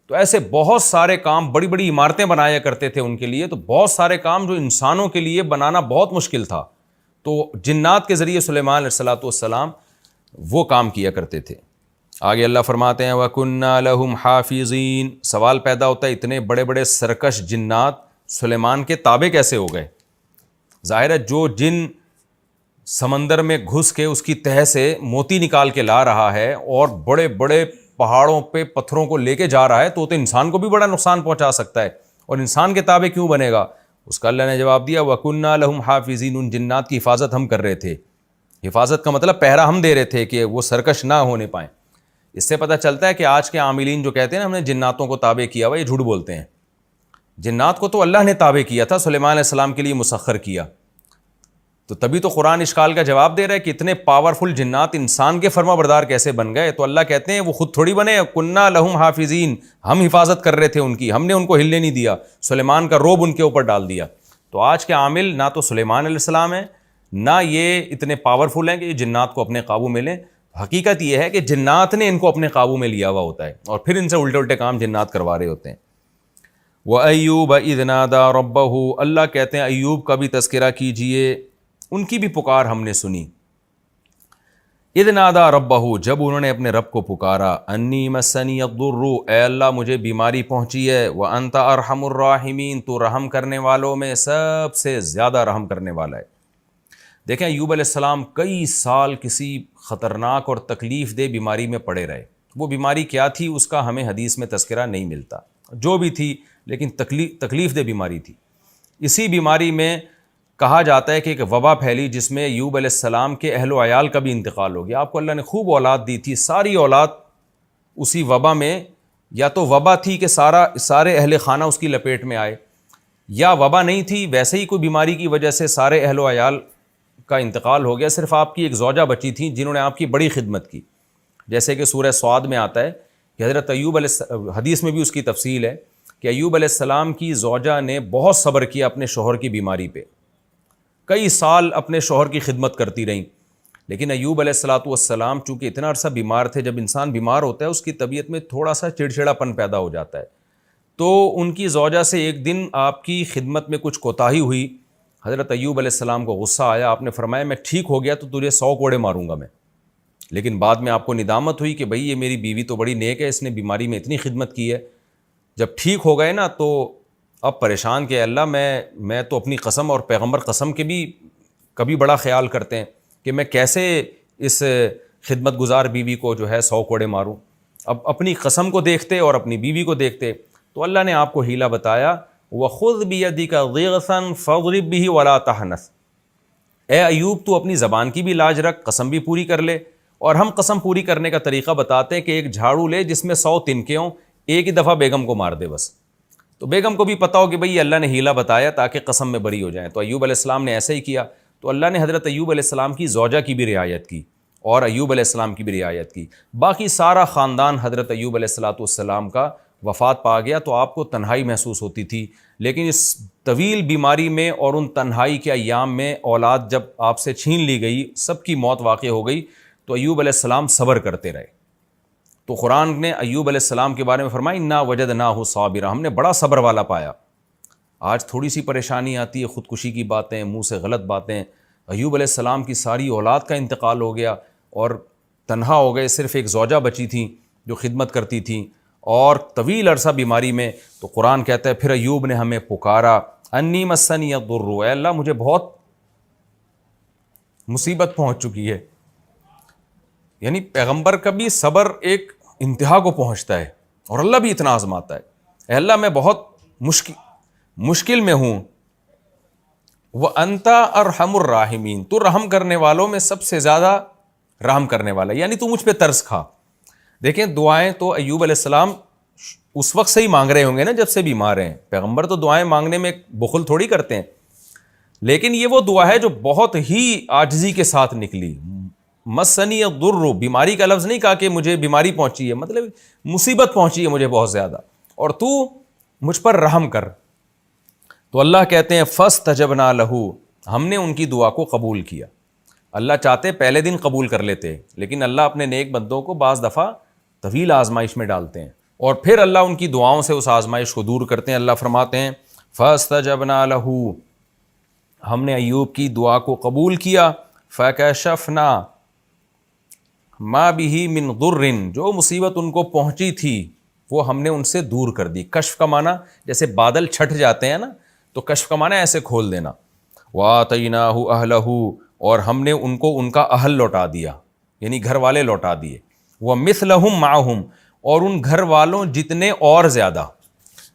تو ایسے بہت سارے کام، بڑی بڑی عمارتیں بنایا کرتے تھے ان کے لیے. تو بہت سارے کام جو انسانوں کے لیے بنانا بہت مشکل تھا، تو جنات کے ذریعے سلیمان علیہ السلام وہ کام کیا کرتے تھے. آگے اللہ فرماتے ہیں وَكُنَّا لَهُمْ حَافِظِينَ. سوال پیدا ہوتا ہے اتنے بڑے بڑے سرکش جنات سلیمان کے تابع کیسے ہو گئے؟ ظاہر ہے جو جن سمندر میں گھس کے اس کی تہہ سے موتی نکال کے لا رہا ہے اور بڑے بڑے پہاڑوں پہ پتھروں کو لے کے جا رہا ہے تو انسان کو بھی بڑا نقصان پہنچا سکتا ہے، اور انسان کے تابع کیوں بنے گا؟ اس کا اللہ نے جواب دیا وَكُنَّا لَهُمْ حَافِظِينَ. ان جنات کی حفاظت ہم کر رہے تھے. حفاظت کا مطلب پہرا ہم دے رہے تھے کہ وہ سرکش نہ ہونے پائیں. اس سے پتہ چلتا ہے کہ آج کے عاملین جو کہتے ہیں نا ہم نے جناتوں کو تابع کیا ہوا، یہ جھوٹ بولتے ہیں. جنات کو تو اللہ نے تابع کیا تھا، سلیمان علیہ السلام کے لیے مسخر کیا. تو تبھی تو قرآن اشکال کا جواب دے رہا ہے کہ اتنے پاورفل جنات انسان کے فرما بردار کیسے بن گئے. تو اللہ کہتے ہیں وہ خود تھوڑی بنے، کنّا لہم حافظین، ہم حفاظت کر رہے تھے ان کی، ہم نے ان کو ہلنے نہیں دیا، سلیمان کا روب ان کے اوپر ڈال دیا. تو آج کے عامل نہ تو سلیمان علیہ السلام ہیں نہ یہ اتنے پاورفل ہیں کہ یہ جنات کو اپنے قابو میں لیں. حقیقت یہ ہے کہ جنات نے ان کو اپنے قابو میں لیا ہوا ہوتا ہے اور پھر ان سے الٹے الٹے کام جنات کروا رہے ہوتے ہیں. وَأَيُّوبَ إِذْ نَادَىٰ رَبَّهُ. اللہ کہتے ہیں ایوب کا بھی تذکرہ کیجئے، ان کی بھی پکار ہم نے سنی. اِذْ نَادَىٰ رَبَّهُ، جب انہوں نے اپنے رب کو پکارا. أَنِّي مَسَّنِيَ الضُّرُّ، اے اللہ مجھے بیماری پہنچی ہے. وَأَنْتَ أَرْحَمُ الرَّاحِمِينَ، تو رحم کرنے والوں میں سب سے زیادہ رحم کرنے والا ہے. دیکھیں ایوب علیہ السلام کئی سال کسی خطرناک اور تکلیف دہ بیماری میں پڑے رہے. وہ بیماری کیا تھی اس کا ہمیں حدیث میں تذکرہ نہیں ملتا، جو بھی تھی لیکن تکلیف دہ بیماری تھی. اسی بیماری میں کہا جاتا ہے کہ ایک وبا پھیلی جس میں ایوب علیہ السلام کے اہل و عیال کا بھی انتقال ہو گیا. آپ کو اللہ نے خوب اولاد دی تھی، ساری اولاد اسی وبا میں، یا تو وبا تھی کہ سارے اہل خانہ اس کی لپیٹ میں آئے، یا وبا نہیں تھی ویسے ہی کوئی بیماری کی وجہ سے سارے اہل و عیال کا انتقال ہو گیا. صرف آپ کی ایک زوجہ بچی تھیں جنہوں نے آپ کی بڑی خدمت کی. جیسے کہ سورہ صاد میں آتا ہے کہ حضرت ایوب حدیث میں بھی اس کی تفصیل ہے کہ ایوب علیہ السلام کی زوجہ نے بہت صبر کیا اپنے شوہر کی بیماری پہ، کئی سال اپنے شوہر کی خدمت کرتی رہیں. لیکن ایوب علیہ السلام چونکہ اتنا عرصہ بیمار تھے، جب انسان بیمار ہوتا ہے اس کی طبیعت میں تھوڑا سا چڑچڑا پن پیدا ہو جاتا ہے. تو ان کی زوجہ سے ایک دن آپ کی خدمت میں کچھ کوتاہی ہوئی. حضرت ایوب علیہ السلام کو غصہ آیا، آپ نے فرمایا میں ٹھیک ہو گیا تو تجھے 100 کوڑے ماروں گا میں. لیکن بعد میں آپ کو ندامت ہوئی کہ بھئی یہ میری بیوی تو بڑی نیک ہے، اس نے بیماری میں اتنی خدمت کی ہے. جب ٹھیک ہو گئے نا تو اب پریشان کہ اللہ میں تو اپنی قسم اور پیغمبر قسم کے بھی کبھی بڑا خیال کرتے ہیں کہ میں کیسے اس خدمت گزار بیوی کو جو ہے 100 کوڑے ماروں. اب اپنی قسم کو دیکھتے اور اپنی بیوی کو دیکھتے تو اللہ نے آپ کو حیلہ بتایا. وَخُذْ بِيَدِكَ ضِغْثًا فَاضْرِب بِهِ وَلَا تَحْنَثْ. اے ایوب تو اپنی زبان کی بھی لاج رکھ, قسم بھی پوری کر لے. اور ہم قسم پوری کرنے کا طریقہ بتاتے ہیں کہ ایک جھاڑو لے جس میں 100 تنکے ہوں, ایک ہی دفعہ بیگم کو مار دے بس. تو بیگم کو بھی پتا ہو کہ بھئی اللہ نے حیلہ بتایا تاکہ قسم میں بری ہو جائیں. تو ایوب علیہ السلام نے ایسے ہی کیا. تو اللہ نے حضرت ایوب علیہ السلام کی زوجہ کی بھی رعایت کی اور ایوب علیہ السلام کی بھی رعایت کی. باقی سارا خاندان حضرت ایوب علیہ السلام کا وفات پا گیا. تو آپ کو تنہائی محسوس ہوتی تھی, لیکن اس طویل بیماری میں اور ان تنہائی کے ایام میں اولاد جب آپ سے چھین لی گئی, سب کی موت واقع ہو گئی, تو ایوب علیہ السلام صبر کرتے رہے. تو قرآن نے ایوب علیہ السلام کے بارے میں فرمایا انا وجدناہ صابرا, ہم نے بڑا صبر والا پایا. آج تھوڑی سی پریشانی آتی ہے, خودکشی کی باتیں, منہ سے غلط باتیں. ایوب علیہ السلام کی ساری اولاد کا انتقال ہو گیا اور تنہا ہو گئے, صرف ایک زوجہ بچی تھیں جو خدمت کرتی تھیں, اور طویل عرصہ بیماری میں. تو قرآن کہتا ہے پھر ایوب نے ہمیں پکارا انی مسنی الضر, اے اللہ مجھے بہت مصیبت پہنچ چکی ہے. یعنی پیغمبر کا بھی صبر ایک انتہا کو پہنچتا ہے اور اللہ بھی اتنا آزماتا ہے. اے اللہ میں بہت مشکل میں ہوں. وَأَنْتَ أَرْحَمُ الرَّاحِمِينَ, تو رحم کرنے والوں میں سب سے زیادہ رحم کرنے والا, یعنی تو مجھ پہ ترس کھا. دیکھیں دعائیں تو ایوب علیہ السلام اس وقت سے ہی مانگ رہے ہوں گے نا جب سے بیمار ہیں. پیغمبر تو دعائیں مانگنے میں بخل تھوڑی کرتے ہیں, لیکن یہ وہ دعا ہے جو بہت ہی عاجزی کے ساتھ نکلی. مسنی الضر, بیماری کا لفظ نہیں کہا کہ مجھے بیماری پہنچی ہے, مطلب مصیبت پہنچی ہے مجھے بہت زیادہ, اور تو مجھ پر رحم کر. تو اللہ کہتے ہیں فاستجبنا لہ, ہم نے ان کی دعا کو قبول کیا. اللہ چاہتے پہلے دن قبول کر لیتے, لیکن اللہ اپنے نیک بندوں کو بعض دفعہ طویل آزمائش میں ڈالتے ہیں اور پھر اللہ ان کی دعاؤں سے اس آزمائش کو دور کرتے ہیں. اللہ فرماتے ہیں فاستجبنا لہ, ہم نے ایوب کی دعا کو قبول کیا. فکشفنا ما بہ من ضر, جو مصیبت ان کو پہنچی تھی وہ ہم نے ان سے دور کر دی. کشف کا معنی جیسے بادل چھٹ جاتے ہیں نا, تو کشف کا معنی ایسے کھول دینا. وآتیناہ اہلہ, اور ہم نے ان کو ان کا اہل لوٹا دیا, یعنی گھر والے لوٹا دیے. ومثلہم معہم, اور ان گھر والوں جتنے اور زیادہ.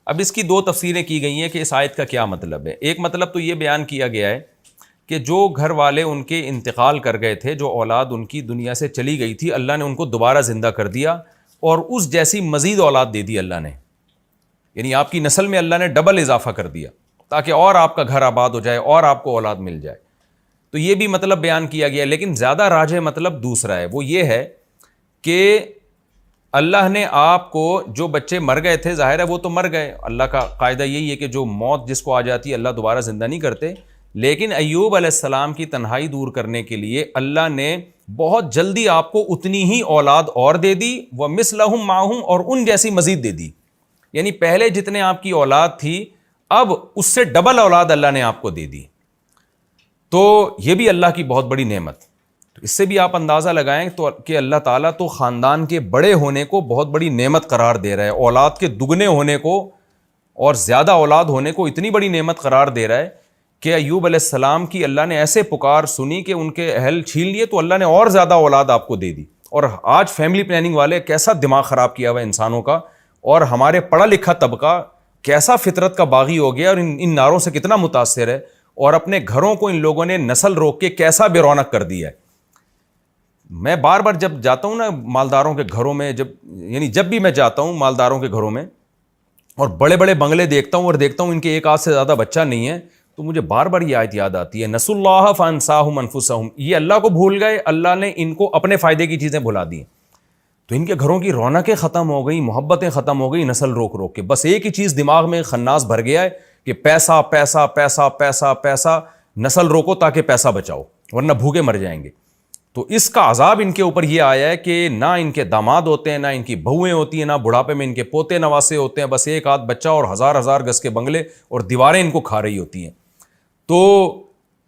اب اس کی 2 تفسیریں کی گئی ہیں کہ اس آیت کا کیا مطلب ہے. ایک مطلب تو یہ بیان کیا گیا ہے کہ جو گھر والے ان کے انتقال کر گئے تھے, جو اولاد ان کی دنیا سے چلی گئی تھی, اللہ نے ان کو دوبارہ زندہ کر دیا اور اس جیسی مزید اولاد دے دی اللہ نے. یعنی آپ کی نسل میں اللہ نے ڈبل اضافہ کر دیا تاکہ اور آپ کا گھر آباد ہو جائے اور آپ کو اولاد مل جائے. تو یہ بھی مطلب بیان کیا گیا, لیکن زیادہ راجح مطلب دوسرا ہے. وہ یہ ہے کہ اللہ نے آپ کو, جو بچے مر گئے تھے ظاہر ہے وہ تو مر گئے, اللہ کا قاعدہ یہی ہے کہ جو موت جس کو آ جاتی ہے اللہ دوبارہ زندہ نہیں کرتے, لیکن ایوب علیہ السلام کی تنہائی دور کرنے کے لیے اللہ نے بہت جلدی آپ کو اتنی ہی اولاد اور دے دی. ومثلہم معہم, اور ان جیسی مزید دے دی. یعنی پہلے جتنے آپ کی اولاد تھی اب اس سے ڈبل اولاد اللہ نے آپ کو دے دی. تو یہ بھی اللہ کی بہت بڑی نعمت. تو اس سے بھی آپ اندازہ لگائیں تو کہ اللہ تعالیٰ تو خاندان کے بڑے ہونے کو بہت بڑی نعمت قرار دے رہا ہے, اولاد کے دگنے ہونے کو اور زیادہ اولاد ہونے کو اتنی بڑی نعمت قرار دے رہا ہے کہ ایوب علیہ السلام کی اللہ نے ایسے پکار سنی کہ ان کے اہل چھین لیے تو اللہ نے اور زیادہ اولاد آپ کو دے دی. اور آج فیملی پلاننگ والے کیسا دماغ خراب کیا ہوا انسانوں کا, اور ہمارے پڑھا لکھا طبقہ کیسا فطرت کا باغی ہو گیا اور ان نعروں سے کتنا متاثر ہے, اور اپنے گھروں کو ان لوگوں نے نسل روک کے کیسا بے رونق کر دیا ہے. میں بار بار جب جاتا ہوں نا مالداروں کے گھروں میں, جب بھی میں جاتا ہوں مالداروں کے گھروں میں اور بڑے بڑے بنگلے دیکھتا ہوں اور دیکھتا ہوں ان کے ایک آدھ سے زیادہ بچہ نہیں ہے, تو مجھے بار بار یہ آیت یاد آتی ہے نسوا اللہ فانساہم انفسہم. یہ اللہ کو بھول گئے, اللہ نے ان کو اپنے فائدے کی چیزیں بھلا دی. تو ان کے گھروں کی رونقیں ختم ہو گئی, محبتیں ختم ہو گئی, نسل روک روک کے. بس ایک ہی چیز دماغ میں خناس بھر گیا ہے کہ پیسہ پیسہ پیسہ پیسہ پیسہ, نسل روکو تاکہ پیسہ بچاؤ ورنہ بھوکے مر جائیں گے. تو اس کا عذاب ان کے اوپر یہ آیا ہے کہ نہ ان کے داماد ہوتے ہیں, نہ ان کی بہویں ہوتی ہیں, نہ بڑھاپے میں ان کے پوتے نواسے ہوتے ہیں, بس ایک آدھ بچہ اور ہزار ہزار گز کے بنگلے اور دیواریں ان کو کھا رہی ہوتی ہیں. تو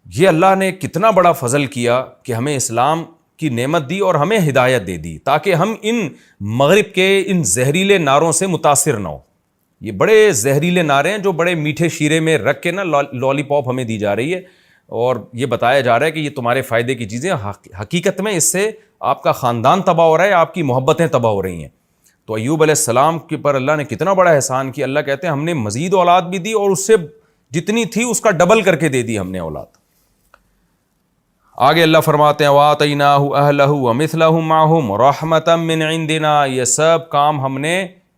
یہ اللہ نے کتنا بڑا فضل کیا کہ ہمیں اسلام کی نعمت دی اور ہمیں ہدایت دے دی تاکہ ہم ان مغرب کے ان زہریلے نعروں سے متاثر نہ ہو. یہ بڑے زہریلے نعرے ہیں جو بڑے میٹھے شیرے میں رکھ کے نا لالی پاپ ہمیں دی جا رہی ہے، اور یہ بتایا جا رہا ہے کہ یہ تمہارے فائدے کی چیزیں، حقیقت میں اس سے آپ کا خاندان تباہ ہو رہا ہے، آپ کی محبتیں تباہ ہو رہی ہیں۔ تو ایوب علیہ السلام کے پر اللہ نے کتنا بڑا احسان کیا، اللہ کہتے ہیں ہم نے مزید اولاد بھی دی اور اس سے جتنی تھی اس کا ڈبل کر کے دے دی ہم نے اولاد۔ آگے اللہ فرماتے ہیں وَآتَيْنَاهُ أَهْلَهُ وَمِثْلَهُمْ مَعَهُمْ رَحْمَةً مِّنْ عِنْدِنَا، یہ سب کام ہم نے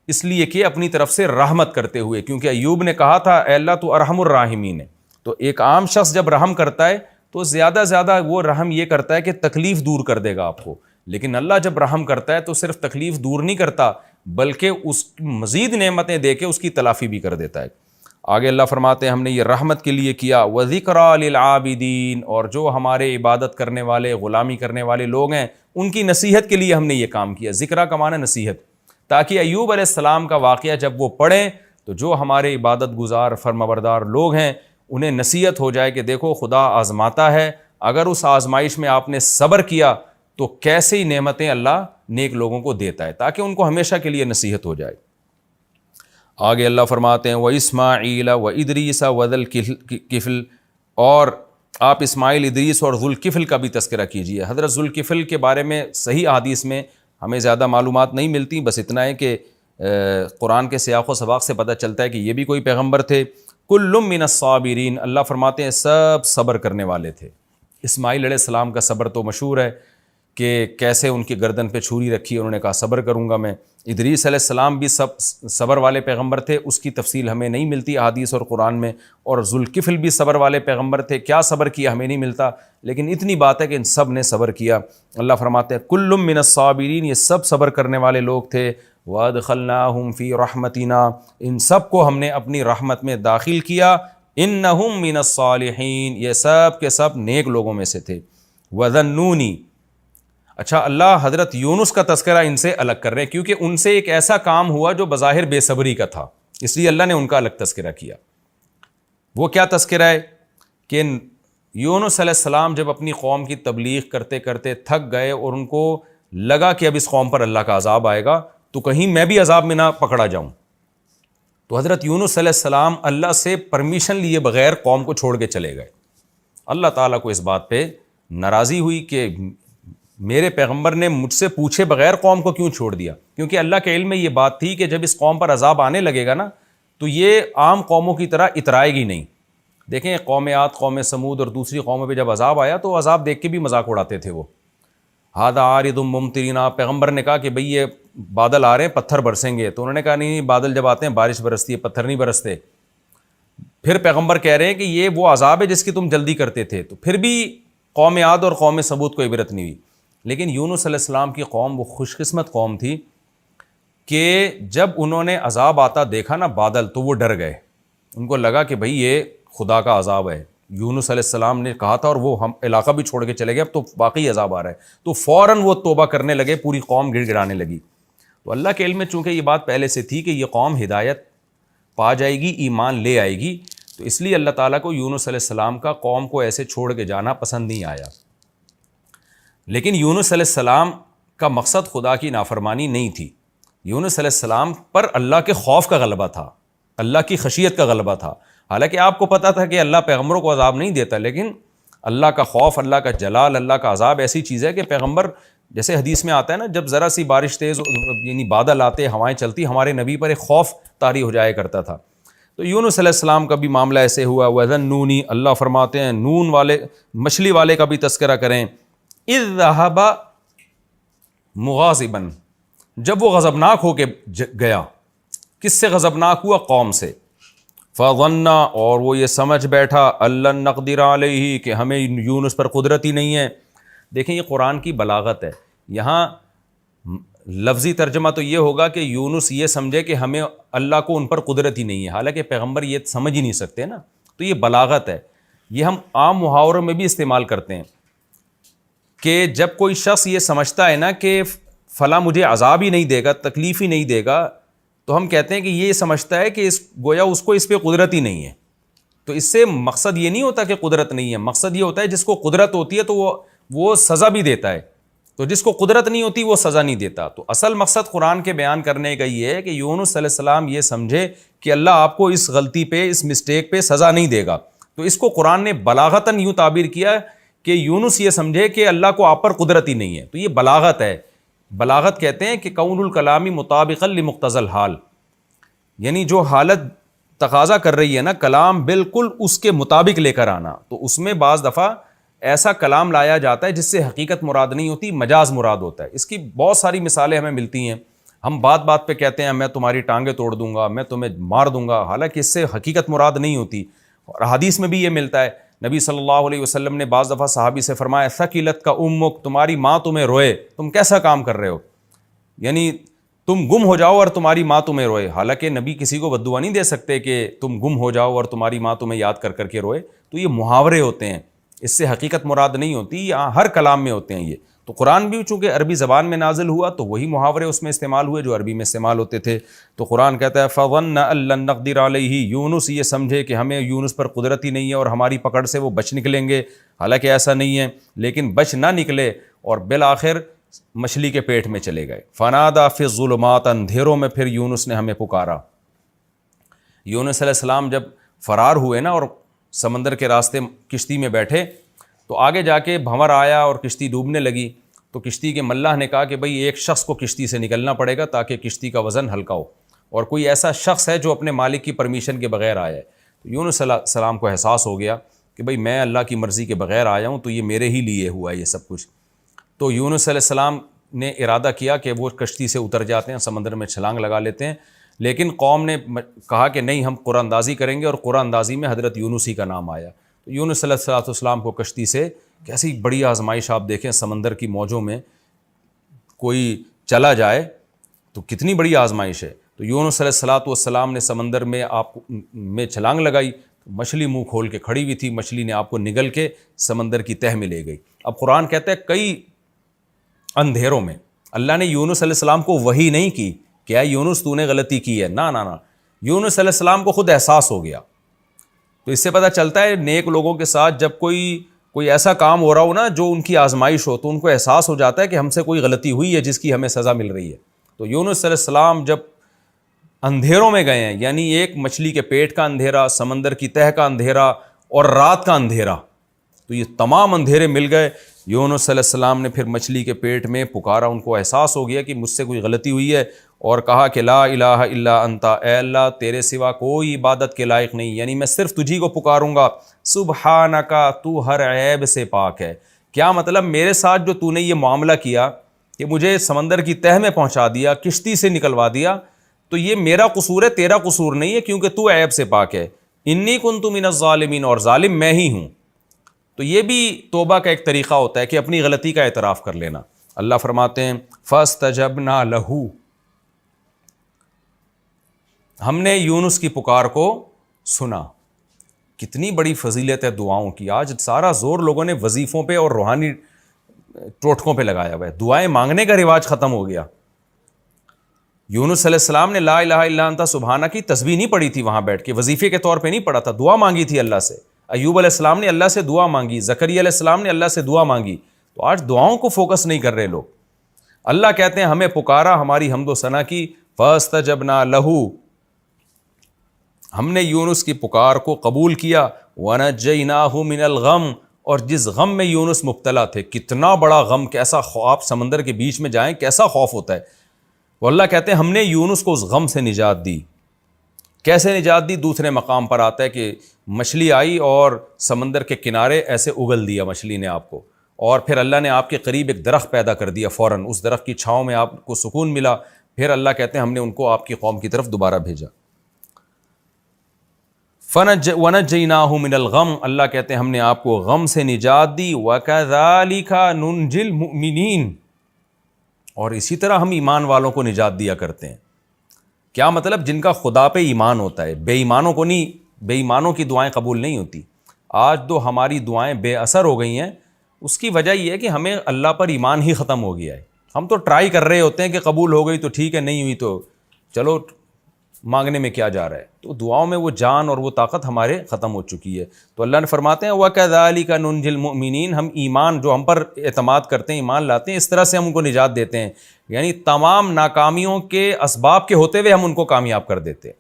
اس لیے کہ اپنی طرف سے رحمت کرتے ہوئے، کیونکہ ایوب نے کہا تھا اے اللہ تو ارحم الراحمین ہے۔ تو ایک عام شخص جب رحم کرتا ہے تو زیادہ وہ رحم یہ کرتا ہے کہ تکلیف دور کر دے گا آپ کو، لیکن اللہ جب رحم کرتا ہے تو صرف تکلیف دور نہیں کرتا بلکہ اس مزید نعمتیں دے کے اس کی تلافی بھی کر دیتا ہے۔ آگے اللہ فرماتے ہیں ہم نے یہ رحمت کے لیے کیا، وَذِكْرَىٰ لِلْعَابِدِينَ، اور جو ہمارے عبادت کرنے والے غلامی کرنے والے لوگ ہیں ان کی نصیحت کے لیے ہم نے یہ کام کیا۔ ذکرہ کا معنی نصیحت، تاکہ ایوب علیہ السلام کا واقعہ جب وہ پڑھیں تو جو ہمارے عبادت گزار فرمانبردار لوگ ہیں انہیں نصیحت ہو جائے کہ دیکھو خدا آزماتا ہے، اگر اس آزمائش میں آپ نے صبر کیا تو کیسی نعمتیں اللہ نیک لوگوں کو دیتا ہے، تاکہ ان کو ہمیشہ کے لیے نصیحت ہو جائے۔ آگے اللہ فرماتے ہیں وَإِسْمَاعِيلَ وَإِدْرِيسَ وَذَا الْكِفْلِ، اور آپ اسماعیل، ادریس اور ذو الکفل کا بھی تذکرہ کیجیے۔ حضرت ذو الکفل کے بارے میں صحیح احادیث میں ہمیں زیادہ معلومات نہیں ملتی، بس اتنا ہے کہ قرآن کے سیاق و سباق سے پتہ چلتا ہے کہ یہ بھی کوئی پیغمبر تھے۔ کل من الصابرین، اللہ فرماتے ہیں سب صبر کرنے والے تھے۔ اسماعیل علیہ السلام کا صبر تو مشہور ہے کہ کیسے ان کی گردن پہ چھری رکھی، انہوں نے کہا صبر کروں گا میں۔ ادریس علیہ السلام بھی صبر والے پیغمبر تھے، اس کی تفصیل ہمیں نہیں ملتی احادیث اور قرآن میں، اور ذوالکفل بھی صبر والے پیغمبر تھے، کیا صبر کیا ہمیں نہیں ملتا، لیکن اتنی بات ہے کہ ان سب نے صبر کیا۔ اللہ فرماتے ہیں کل من الصابرین، یہ سب صبر کرنے والے لوگ تھے۔ وادخلناہم فی رحمتنا، ان سب کو ہم نے اپنی رحمت میں داخل کیا۔ انہم من الصالحین، یہ سب کے سب نیک لوگوں میں سے تھے۔ وذنونی، اچھا اللہ حضرت یونس کا تذکرہ ان سے الگ کر رہے ہیں کیونکہ ان سے ایک ایسا کام ہوا جو بظاہر بے صبری کا تھا، اس لیے اللہ نے ان کا الگ تذکرہ کیا۔ وہ کیا تذکرہ ہے کہ یونس علیہ السلام جب اپنی قوم کی تبلیغ کرتے کرتے تھک گئے اور ان کو لگا کہ اب اس قوم پر اللہ کا عذاب آئے گا تو کہیں میں بھی عذاب میں نہ پکڑا جاؤں، تو حضرت یونس علیہ السلام اللہ سے پرمیشن لیے بغیر قوم کو چھوڑ کے چلے گئے۔ اللہ تعالیٰ کو اس بات پہ ناراضی ہوئی کہ میرے پیغمبر نے مجھ سے پوچھے بغیر قوم کو کیوں چھوڑ دیا، کیونکہ اللہ کے علم میں یہ بات تھی کہ جب اس قوم پر عذاب آنے لگے گا نا تو یہ عام قوموں کی طرح اترائے گی نہیں۔ دیکھیں قوم عاد، قوم سمود اور دوسری قوموں پہ جب عذاب آیا تو عذاب دیکھ کے بھی مذاق اڑاتے تھے وہ۔ ھذا عارض ممطرنا، پیغمبر نے کہا کہ بھئی یہ بادل آ رہے ہیں پتھر برسیں گے، تو انہوں نے کہا نہیں بادل جب آتے ہیں بارش برستی ہے، پتھر نہیں برستے۔ پھر پیغمبر کہہ رہے ہیں کہ یہ وہ عذاب ہے جس کی تم جلدی کرتے تھے، تو پھر بھی قوم عاد اور قوم سمود کو عبرت نہیں ہوئی۔ لیکن یونس علیہ السلام کی قوم وہ خوش قسمت قوم تھی کہ جب انہوں نے عذاب آتا دیکھا نا بادل تو وہ ڈر گئے، ان کو لگا کہ بھئی یہ خدا کا عذاب ہے، یونس علیہ السلام نے کہا تھا اور وہ ہم علاقہ بھی چھوڑ کے چلے گئے، اب تو واقعی عذاب آ رہا ہے، تو فوراً وہ توبہ کرنے لگے، پوری قوم گڑ گڑانے لگی۔ تو اللہ کے علم میں چونکہ یہ بات پہلے سے تھی کہ یہ قوم ہدایت پا جائے گی، ایمان لے آئے گی، تو اس لیے اللہ تعالیٰ کو یونس علیہ السلام کا قوم کو ایسے چھوڑ کے جانا پسند نہیں آیا۔ لیکن یونس علیہ السلام کا مقصد خدا کی نافرمانی نہیں تھی، یونس علیہ السلام پر اللہ کے خوف کا غلبہ تھا، اللہ کی خشیت کا غلبہ تھا۔ حالانکہ آپ کو پتہ تھا کہ اللہ پیغمبروں کو عذاب نہیں دیتا، لیکن اللہ کا خوف، اللہ کا جلال، اللہ کا عذاب ایسی چیز ہے کہ پیغمبر، جیسے حدیث میں آتا ہے نا جب ذرا سی بارش تیز یعنی بادل آتے، ہوائیں چلتی، ہمارے نبی پر ایک خوف طاری ہو جایا کرتا تھا۔ تو یونس علیہ السلام کا بھی معاملہ ایسے ہوا۔ وَذَنُّونِ، اللہ فرماتے ہیں نون والے مچھلی والے کا بھی تذکرہ کریں۔ اِذ ذَهَبَ مُغَاضِبًا، جب وہ غضبناک ہو کے گیا، کس سے غضبناک ہوا؟ قوم سے۔ فَظَنَّ، اور وہ یہ سمجھ بیٹھا، أَلَّن نَّقْدِرَ عَلَيْهِ، کہ ہمیں یونس پر قدرت ہی نہیں ہے۔ دیکھیں یہ قرآن کی بلاغت ہے، یہاں لفظی ترجمہ تو یہ ہوگا کہ یونس یہ سمجھے کہ ہمیں اللہ کو ان پر قدرت ہی نہیں ہے، حالانکہ پیغمبر یہ سمجھ ہی نہیں سکتے نا، تو یہ بلاغت ہے، یہ ہم عام محاوروں میں بھی استعمال کرتے ہیں کہ جب کوئی شخص یہ سمجھتا ہے نا کہ فلاں مجھے عذاب ہی نہیں دے گا، تکلیف ہی نہیں دے گا، تو ہم کہتے ہیں کہ یہ سمجھتا ہے کہ گویا اس کو اس پہ قدرت ہی نہیں ہے۔ تو اس سے مقصد یہ نہیں ہوتا کہ قدرت نہیں ہے، مقصد یہ ہوتا ہے جس کو قدرت ہوتی ہے تو وہ سزا بھی دیتا ہے، تو جس کو قدرت نہیں ہوتی وہ سزا نہیں دیتا. تو اصل مقصد قرآن کے بیان کرنے کا یہ ہے کہ یونس علیہ السلام یہ سمجھے کہ اللہ آپ کو اس غلطی پہ، اس مسٹیک پہ سزا نہیں دے گا. تو اس کو قرآن نے بلاغتاً یوں تعبیر کیا کہ یونس یہ سمجھے کہ اللہ کو آپ پر قدرت ہی نہیں ہے. تو یہ بلاغت ہے. بلاغت کہتے ہیں کہ کون الکلامی مطابقا لمقتضی الحال، یعنی جو حالت تقاضا کر رہی ہے نا، کلام بالکل اس کے مطابق لے کر آنا. تو اس میں بعض دفعہ ایسا کلام لایا جاتا ہے جس سے حقیقت مراد نہیں ہوتی، مجاز مراد ہوتا ہے. اس کی بہت ساری مثالیں ہمیں ملتی ہیں. ہم بات بات پہ کہتے ہیں میں تمہاری ٹانگیں توڑ دوں گا، میں تمہیں مار دوں گا، حالانکہ اس سے حقیقت مراد نہیں ہوتی. اور حدیث میں بھی یہ ملتا ہے. نبی صلی اللہ علیہ وسلم نے بعض دفعہ صحابی سے فرمایا ثقلت کا امک، تمہاری ماں تمہیں روئے، تم کیسا کام کر رہے ہو، یعنی تم گم ہو جاؤ اور تمہاری ماں تمہیں روئے. حالانکہ نبی کسی کو بد دعا نہیں دے سکتے کہ تم گم ہو جاؤ اور تمہاری ماں تمہیں یاد کر کر کے روئے. تو یہ محاورے ہوتے ہیں، اس سے حقیقت مراد نہیں ہوتی. یہاں ہر کلام میں ہوتے ہیں یہ. تو قرآن بھی چونکہ عربی زبان میں نازل ہوا تو وہی محاورے اس میں استعمال ہوئے جو عربی میں استعمال ہوتے تھے. تو قرآن کہتا ہے فَظَنَّ أَن لَّن نَّقْدِرَ عَلَيْهِ، یونس یہ سمجھے کہ ہمیں یونس پر قدرت ہی نہیں ہے اور ہماری پکڑ سے وہ بچ نکلیں گے. حالانکہ ایسا نہیں ہے، لیکن بچ نہ نکلے اور بالآخر مچھلی کے پیٹ میں چلے گئے. فنادى فی الظلمات، اندھیروں میں پھر یونس نے ہمیں پکارا. یونس علیہ السلام جب فرار ہوئے نا اور سمندر کے راستے کشتی میں بیٹھے تو آگے جا کے بھنور آیا اور کشتی ڈوبنے لگی. تو کشتی کے ملاح نے کہا کہ بھئی ایک شخص کو کشتی سے نکلنا پڑے گا تاکہ کشتی کا وزن ہلکا ہو، اور کوئی ایسا شخص ہے جو اپنے مالک کی پرمیشن کے بغیر آیا ہے. تو یونس علیہ السلام کو احساس ہو گیا کہ بھئی میں اللہ کی مرضی کے بغیر آیا ہوں تو یہ میرے ہی لیے ہوا ہے یہ سب کچھ. تو یونس علیہ السلام نے ارادہ کیا کہ وہ کشتی سے اتر جاتے ہیں، سمندر میں چھلانگ لگا لیتے ہیں. لیکن قوم نے کہا کہ نہیں، ہم قرآن اندازی کریں گے، اور قرآن اندازی میں حضرت یونس ہی کا نام آیا. تو یونس علیہ السلام کو کشتی سے، کیسی بڑی آزمائش آپ دیکھیں، سمندر کی موجوں میں کوئی چلا جائے تو کتنی بڑی آزمائش ہے. تو یونس علیہ السلام نے سمندر میں میں چھلانگ لگائی، مچھلی منہ کھول کے کھڑی ہوئی تھی، مچھلی نے آپ کو نگل کے سمندر کی تہہ میں لے گئی. اب قرآن کہتا ہے کئی اندھیروں میں اللہ نے یونس علیہ السلام کو وحی نہیں کی کہ اے یونس تو نے غلطی کی ہے، نہ. یونس علیہ السلام کو خود احساس ہو گیا. تو اس سے پتہ چلتا ہے نیک لوگوں کے ساتھ جب کوئی ایسا کام ہو رہا ہو نا جو ان کی آزمائش ہو تو ان کو احساس ہو جاتا ہے کہ ہم سے کوئی غلطی ہوئی ہے جس کی ہمیں سزا مل رہی ہے. تو یونس علیہ السلام جب اندھیروں میں گئے ہیں، یعنی ایک مچھلی کے پیٹ کا اندھیرا، سمندر کی تہہ کا اندھیرا اور رات کا اندھیرا، تو یہ تمام اندھیرے مل گئے. یونس علیہ السلام نے پھر مچھلی کے پیٹ میں پکارا، ان کو احساس ہو گیا کہ مجھ سے کوئی غلطی ہوئی ہے، اور کہا کہ لا الہ الا انت، اے اللہ تیرے سوا کوئی عبادت کے لائق نہیں، یعنی میں صرف تجھی کو پکاروں گا. سبحانک، تو ہر عیب سے پاک ہے. کیا مطلب؟ میرے ساتھ جو تو نے یہ معاملہ کیا کہ مجھے سمندر کی تہہ میں پہنچا دیا، کشتی سے نکلوا دیا، تو یہ میرا قصور ہے، تیرا قصور نہیں ہے، کیونکہ تو عیب سے پاک ہے. انی کنت من الظالمین، اور ظالم میں ہی ہوں. تو یہ بھی توبہ کا ایک طریقہ ہوتا ہے کہ اپنی غلطی کا اعتراف کر لینا. اللہ فرماتے ہیں فاستجبنا لہ، ہم نے یونس کی پکار کو سنا. کتنی بڑی فضیلت ہے دعاؤں کی. آج سارا زور لوگوں نے وظیفوں پہ اور روحانی ٹوٹکوں پہ لگایا ہوا ہے. دعائیں مانگنے کا رواج ختم ہو گیا. یونس علیہ السلام نے لا الہ الا انت سبحانہ کی تسبیح نہیں پڑھی تھی وہاں بیٹھ کے، وظیفے کے طور پہ نہیں پڑھا تھا، دعا مانگی تھی اللہ سے. ایوب علیہ السلام نے اللہ سے دعا مانگی، زکریا علیہ السلام نے اللہ سے دعا مانگی. تو آج دعاؤں کو فوکس نہیں کر رہے لوگ. اللہ کہتے ہیں ہمیں پکارا، ہماری حمد و ثنا کی. فاستجبنا لہ، ہم نے یونس کی پکار کو قبول کیا. ونجیناہ من الغم، اور جس غم میں یونس مبتلا تھے، کتنا بڑا غم، کیسا خوف، سمندر کے بیچ میں جائیں کیسا خوف ہوتا ہے. وہ اللہ کہتے ہیں ہم نے یونس کو اس غم سے نجات دی. کیسے نجات دی؟ دوسرے مقام پر آتا ہے کہ مچھلی آئی اور سمندر کے کنارے ایسے اگل دیا مچھلی نے آپ کو، اور پھر اللہ نے آپ کے قریب ایک درخت پیدا کر دیا فوراً، اس درخت کی چھاؤں میں آپ کو سکون ملا. پھر اللہ کہتے ہیں ہم نے ان کو آپ کی قوم کی طرف دوبارہ بھیجا. وَنَجَّيْنَاهُ مِنَ الْغَمِّ، اللہ کہتے ہیں ہم نے آپ کو غم سے نجات دی. وَكَذَلِكَ نُنْجِي الْمُؤْمِنِينَ، اور اسی طرح ہم ایمان والوں کو نجات دیا کرتے ہیں. کیا مطلب؟ جن کا خدا پہ ایمان ہوتا ہے. بے ایمانوں کو نہیں، بے ایمانوں کی دعائیں قبول نہیں ہوتی. آج تو ہماری دعائیں بے اثر ہو گئی ہیں. اس کی وجہ یہ ہے کہ ہمیں اللہ پر ایمان ہی ختم ہو گیا ہے. ہم تو ٹرائی کر رہے ہوتے ہیں کہ قبول ہو گئی تو ٹھیک ہے، نہیں ہوئی تو چلو مانگنے میں کیا جا رہا ہے. تو دعاؤں میں وہ جان اور وہ طاقت ہمارے ختم ہو چکی ہے. تو اللہ نے فرماتے ہیں وَكَذَلِكَ نُنْجِي الْمُؤْمِنِينَ، ہم ایمان جو ہم پر اعتماد کرتے ہیں، ایمان لاتے ہیں، اس طرح سے ہم ان کو نجات دیتے ہیں. یعنی تمام ناکامیوں کے اسباب کے ہوتے ہوئے ہم ان کو کامیاب کر دیتے ہیں.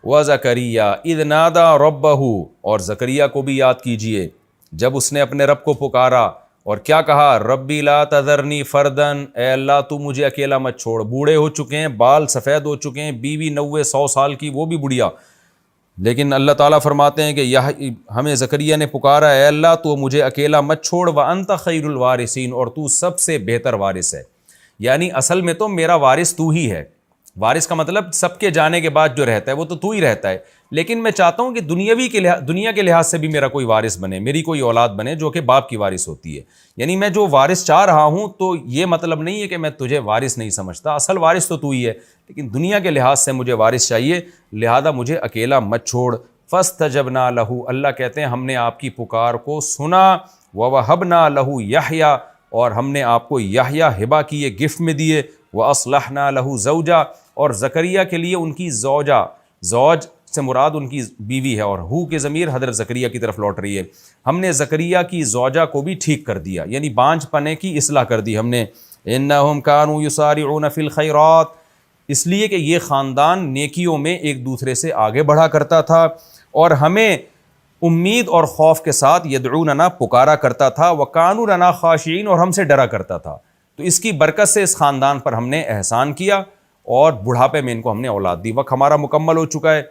وَزَكَرِيَّا إِذْ نَادَى رَبَّهُ، اور زکریا کو بھی یاد کیجئے جب اس نے اپنے رب کو پکارا اور کیا کہا، ربی لا تذرنی فردن، اے اللہ تو مجھے اکیلا مت چھوڑ. بوڑھے ہو چکے ہیں، بال سفید ہو چکے ہیں، بیوی 90-100 سال کی، وہ بھی بڑھیا، لیکن اللہ تعالیٰ فرماتے ہیں کہ ہمیں زکریا نے پکارا، اے اللہ تو مجھے اکیلا مت چھوڑ، وَأَنْتَ خَيْرُ الْوَارِثِينَ، اور تو سب سے بہتر وارث ہے. یعنی اصل میں تو میرا وارث تو ہی ہے. وارث کا مطلب سب کے جانے کے بعد جو رہتا ہے وہ تو ہی رہتا ہے، لیکن میں چاہتا ہوں کہ دنیا کے لحاظ سے بھی میرا کوئی وارث بنے، میری کوئی اولاد بنے جو کہ باپ کی وارث ہوتی ہے. یعنی میں جو وارث چاہ رہا ہوں تو یہ مطلب نہیں ہے کہ میں تجھے وارث نہیں سمجھتا، اصل وارث تو ہی ہے، لیکن دنیا کے لحاظ سے مجھے وارث چاہیے، لہذا مجھے اکیلا مت چھوڑ. فاستجبنا لہ، اللہ کہتے ہیں ہم نے آپ کی پکار کو سنا، ووہبنا لہ یحییٰ، اور ہم نے آپ کو یحییٰ ہبہ کیے، گفٹ میں دیے، واصلحنا لہ زوجہ، اور زکریا کے لیے ان کی زوجہ، زوج سے مراد ان کی بیوی ہے، اور ہو کے ضمیر حضرت زکریا کی طرف لوٹ رہی ہے. ہم نے زکریا کی زوجہ کو بھی ٹھیک کر دیا، یعنی بانجھ پنے کی اصلاح کر دی ہم نے. انہم کانوا یسارعون فی الخیرات، اس لیے کہ یہ خاندان نیکیوں میں ایک دوسرے سے آگے بڑھا کرتا تھا اور ہمیں امید اور خوف کے ساتھ یدعوننا پکارا کرتا تھا، وکانوا لنا خاشعین، اور ہم سے ڈرا کرتا تھا. تو اس کی برکت سے اس خاندان پر ہم نے احسان کیا اور بڑھاپے میں ان کو ہم نے اولاد دی. وقت ہمارا مکمل ہو چکا ہے.